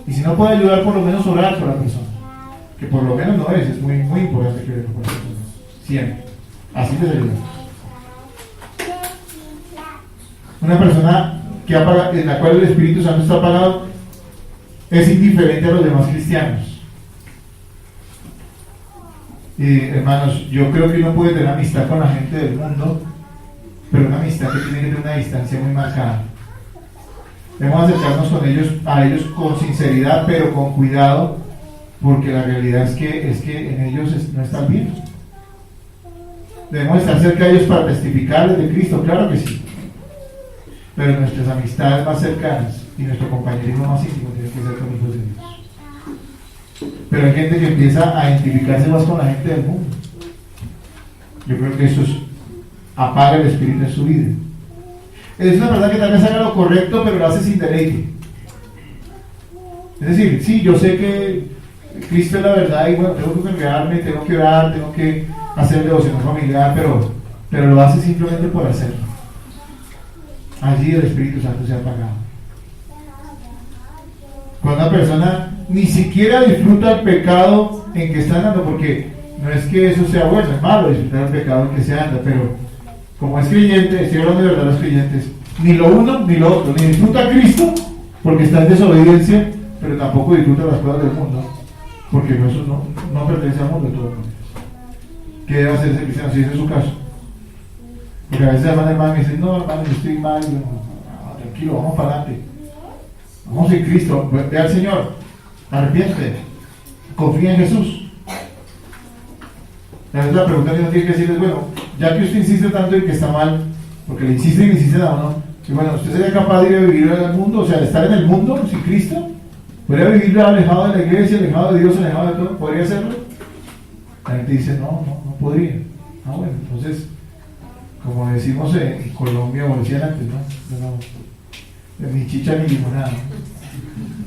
Y si no puede ayudar, por lo menos orar por la persona. Que por lo menos no es muy, muy importante que oremos por la persona. Siempre. Así les ayudamos. Una persona que en la cual el Espíritu Santo está apagado es indiferente a los demás cristianos. Hermanos, yo creo que uno puede tener amistad con la gente del mundo, pero una amistad que tiene que tener una distancia muy marcada. Debemos acercarnos a ellos con sinceridad, pero con cuidado, porque la realidad es que en ellos no están bien. Debemos estar cerca de ellos para testificarles de Cristo, claro que sí. Pero nuestras amistades más cercanas y nuestro compañerismo más íntimo tiene que ser con hijos de Dios. Pero hay gente que empieza a identificarse más con la gente del mundo. Yo creo que eso apaga el Espíritu en su vida. Es una persona que tal vez haga lo correcto, pero lo hace sin deleite. Es decir, sí, yo sé que Cristo es la verdad y bueno, tengo que congregarme, tengo que orar, tengo que hacer devoción familiar, pero lo hace simplemente por hacerlo. Allí el Espíritu Santo se ha apagado. Cuando una persona ni siquiera disfruta el pecado en que está andando, porque no es que eso sea bueno, es malo disfrutar el pecado en que se anda, pero como es creyente, estoy hablando de verdad de los creyentes, ni lo uno ni lo otro, ni disfruta a Cristo porque está en desobediencia, pero tampoco disfruta las cosas del mundo, porque eso no pertenece al mundo de todas maneras. ¿Qué debe hacer ese cristiano si ese es su caso? Porque a veces hermano me dicen: no, hermano, yo estoy mal. No, tranquilo, vamos para adelante. Vamos en Cristo, ve al Señor, arrepiéntete, confía en Jesús. A veces la pregunta que uno tiene que decirles: bueno, ya que usted insiste tanto en que está mal, porque le insisten a uno, y bueno, ¿usted sería capaz de ir a vivir en el mundo, o sea, de estar en el mundo sin Cristo? ¿Podría vivir alejado de la iglesia, alejado de Dios, alejado de todo? ¿Podría hacerlo? La gente dice: no podría. Bueno, entonces, como decimos en Colombia, o decían antes, ni chicha ni limonada.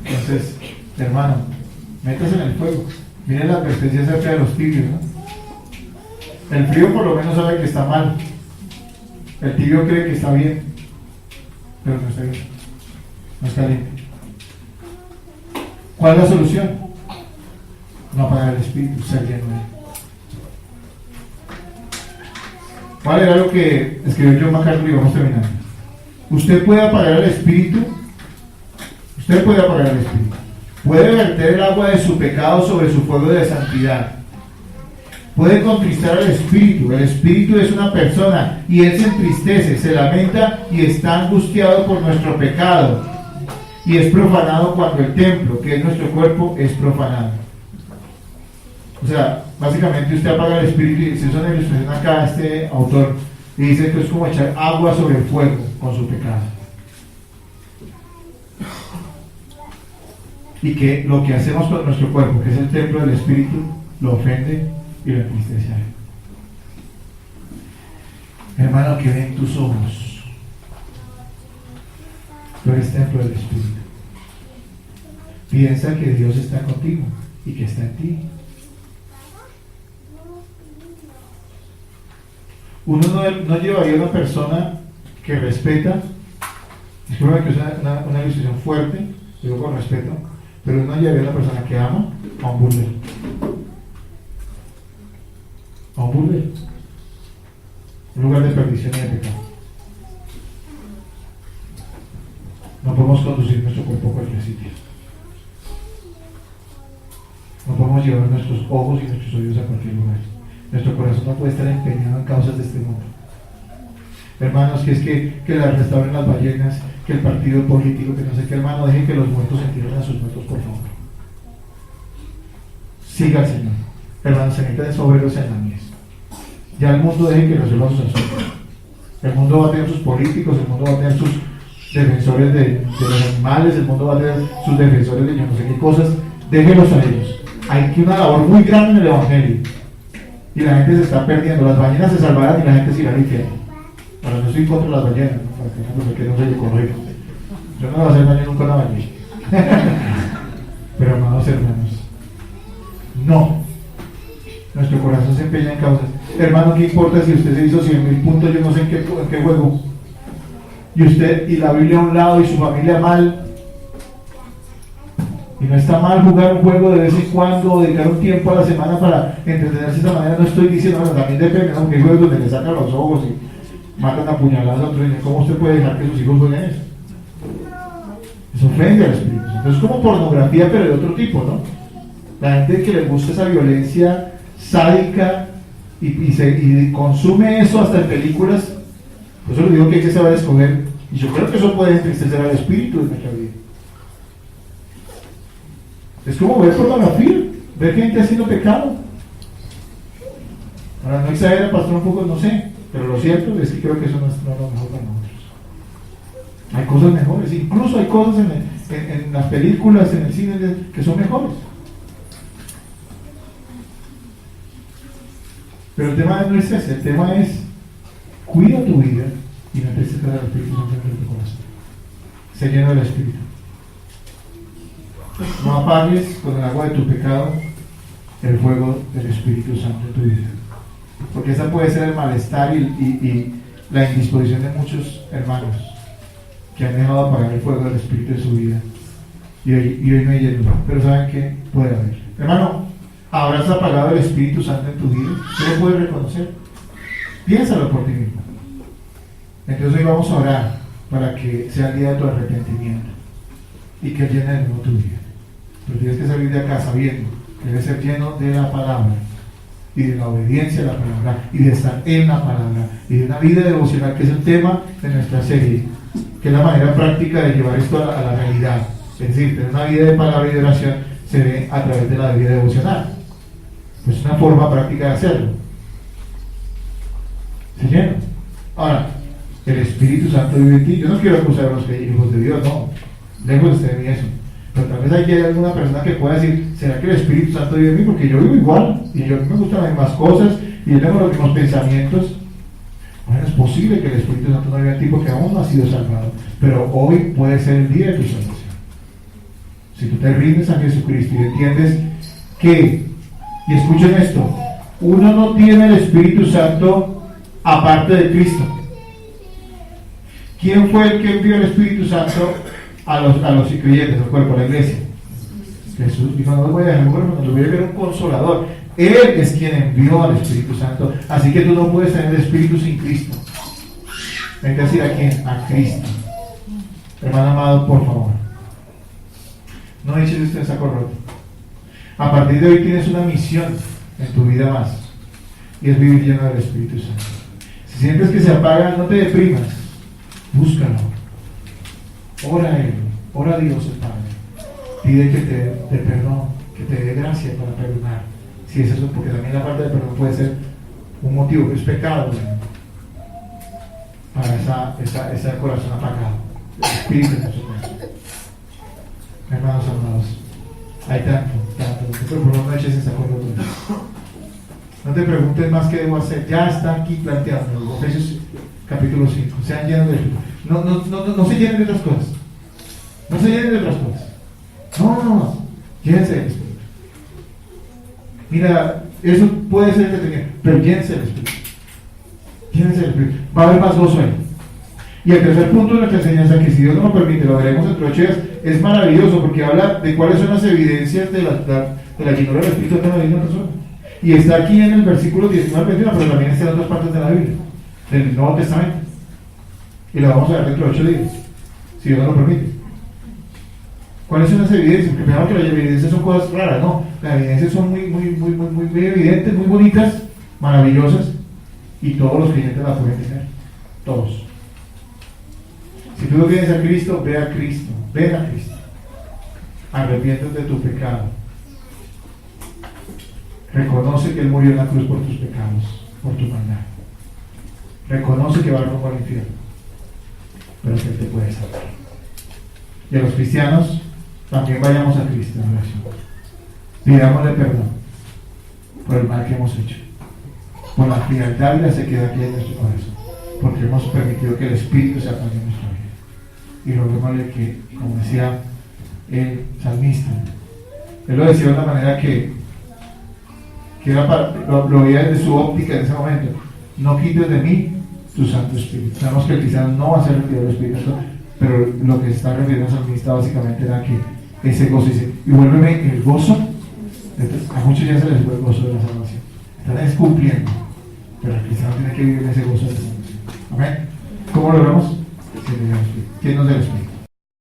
Entonces, hermano, métase en el fuego. Miren la advertencia acerca de los tibios, ¿no? El frío por lo menos sabe que está mal. El tibio cree que está bien, pero no está bien, no está limpio. ¿Cuál es la solución? No apagar el espíritu, ser lleno de él. ¿Cuál era lo que escribió John MacArthur? Y vamos terminando. Usted puede apagar el espíritu. Usted puede apagar el espíritu. Puede verter el agua de su pecado sobre su fuego de santidad. Puede contristar al espíritu. El espíritu es una persona y él se entristece, se lamenta y está angustiado por nuestro pecado. Y es profanado cuando el templo, que es nuestro cuerpo, es profanado. O sea, básicamente usted apaga el espíritu y se usa una ilustración acá este autor y dice que es como echar agua sobre el fuego con su pecado. Y que lo que hacemos con nuestro cuerpo, que es el templo del espíritu, lo ofende y lo entristece a él. Hermano, que ven tus ojos. Tú eres templo del espíritu. Piensa que Dios está contigo y que está en ti. Uno no llevaría a una persona que respeta, disculpa que es una ilustración fuerte, digo con respeto, pero uno llevaría a una persona que ama a un burdel. A un burdel. Un lugar de perdición y de pecado. No podemos conducir nuestro cuerpo a cualquier sitio. No podemos llevar nuestros ojos y nuestros oídos a cualquier lugar. Nuestro corazón no puede estar empeñado en causas de este mundo. Hermanos, que es que la restauren las ballenas, que el partido político, que no sé qué, hermano, dejen que los muertos entierren a sus muertos, por favor. Siga al Señor. Hermanos, se necesitan sobreros en la mies. Ya el mundo deje que resuelva sus asuntos. El mundo va a tener sus políticos, el mundo va a tener sus defensores de los animales, el mundo va a tener sus defensores de yo no sé qué cosas. Déjenlos a ellos. Hay que una labor muy grande en el Evangelio. Y la gente se está perdiendo. Las ballenas se salvarán y la gente se irá al infierno. Ahora, no estoy contra las ballenas, ¿no? Porque no soy ecológico. Yo no le voy a hacer daño nunca a una ballena. Pero, amados hermanos, no. Nuestro corazón se empeña en causas. Hermano, ¿qué importa si usted se hizo 100.000 puntos? Yo no sé en qué juego. Y usted, y la Biblia a un lado, y su familia mal. Y no está mal jugar un juego de vez en cuando, o dedicar un tiempo a la semana para entretenerse de esa manera. No estoy diciendo, bueno, también depende, ¿no? Porque hay juegos donde le sacan los ojos y matan a puñaladas a otros. ¿Cómo usted puede dejar que sus hijos jueguen eso? Eso ofende al Espíritu. Entonces es como pornografía, pero de otro tipo, ¿no? La gente que le gusta esa violencia sádica y consume eso hasta en películas, por eso les digo que hay que saber escoger. Y yo creo que eso puede entristecer al Espíritu de nuestra vida. Es como ver pornografía, ver gente haciendo pecado. Ahora, no exagera, pastor, un poco, no sé, pero lo cierto es que creo que eso no es lo mejor para nosotros. Hay cosas mejores, incluso hay cosas en las películas, en el cine, que son mejores. Pero el tema no es ese, el tema es cuida tu vida y no te entristezcas al Espíritu Santo en tu corazón. Sé lleno del Espíritu. No apagues con el agua de tu pecado el fuego del Espíritu Santo en tu vida, porque esa puede ser el malestar y la indisposición de muchos hermanos que han dejado apagar el fuego del Espíritu de su vida y hoy no hay llenura. Pero ¿saben qué? Puede haber. Hermano, ¿habrás apagado el Espíritu Santo en tu vida? ¿Qué lo puedes reconocer? Piénsalo por ti mismo. Entonces hoy vamos a orar para que sea el día de tu arrepentimiento y que llene de nuevo tu vida. Pero tienes que salir de acá sabiendo que debes ser lleno de la palabra y de la obediencia a la palabra y de estar en la palabra y de una vida devocional, que es el tema de nuestra serie, que es la manera práctica de llevar esto a la realidad. Es decir, tener una vida de palabra y de oración se ve a través de la vida devocional. Pues es una forma práctica de hacerlo. ¿Se llena? Ahora, el Espíritu Santo vive en ti. Yo no quiero acusar a los hijos de Dios, no. Lejos de mí eso. Pero tal vez hay alguna persona que pueda decir, ¿será que el Espíritu Santo vive en mí? Porque yo vivo igual, y yo me gustan las mismas cosas, y yo tengo los mismos pensamientos. Bueno, es posible que el Espíritu Santo no viva en ti porque aún no has sido salvado. Pero hoy puede ser el día de tu salvación. Si tú te rindes a Jesucristo y entiendes que, y escuchen esto, uno no tiene el Espíritu Santo aparte de Cristo. ¿Quién fue el que envió el Espíritu Santo a los creyentes, al cuerpo, a la iglesia? Jesús dijo: no los voy a dejar huérfanos, los voy a enviar un consolador. Él es quien envió al Espíritu Santo. Así que tú no puedes tener el Espíritu sin Cristo. Hay que decir: ¿a quién? A Cristo. Hermano amado, por favor, no eches este saco roto. A partir de hoy tienes una misión en tu vida más, y es vivir lleno del Espíritu Santo. Si sientes que se apaga, no te deprimas, búscalo, ora a Él, ora a Dios el Padre, pide que te dé perdón, que te dé gracia para perdonar, si es eso, porque también la falta de perdón puede ser un motivo, es pecado, para ese corazón apagado, el Espíritu de nosotros. Hermanos amados, hay tanto, pero por favor no eches esa cosa. No te preguntes más qué debo hacer, ya está aquí planteado en Efesios capítulo 5. Sean llenos de Espíritu. No se llenen de otras cosas. No se llenen de otras cosas. No. Llénense del Espíritu. Mira, eso puede ser entretenido, pero llénense del Espíritu. Llénense del Espíritu. Va a haber más gozo ahí. Y el tercer punto de nuestra enseñanza, que si Dios no lo permite, lo veremos entre 8 días, es maravilloso porque habla de cuáles son las evidencias de la llenura del Espíritu Santo en la vida de una persona. Y está aquí en el versículo 19 al 21, pero también está en otras partes de la Biblia, del Nuevo Testamento. Y lo vamos a ver dentro de 8 días, si Dios no lo permite. ¿Cuáles son las evidencias? Porque pensamos que las evidencias son cosas raras, no. Las evidencias son muy evidentes, muy bonitas, maravillosas, y todos los creyentes las pueden tener. Todos. Si tú no tienes a Cristo, ve a Cristo, ven a Cristo. Arrepiéntete de tu pecado. Reconoce que Él murió en la cruz por tus pecados, por tu maldad. Reconoce que va rumbo al infierno, pero que Él te puede salvar. Y a los cristianos, también vayamos a Cristo en oración. Pidámosle perdón por el mal que hemos hecho, por la frialdad y la sequedad que hay en nuestro corazón, porque hemos permitido que el Espíritu se apague en nuestra vida. Y roguémosle que, como decía el salmista, él lo decía de una manera que era lo veía desde su óptica en ese momento: no quites de mí tu Santo Espíritu. Sabemos que el cristiano no va a ser retirado del Espíritu Santo, pero lo que está refiriendo el salmista básicamente era que ese gozo, dice: y vuélveme el gozo. Entonces, a muchos ya se les fue el gozo de la salvación, están cumpliendo, pero el cristiano tiene que vivir ese gozo de la salvación. Amén. ¿Cómo lo vemos? ¿Quién nos da el Espíritu?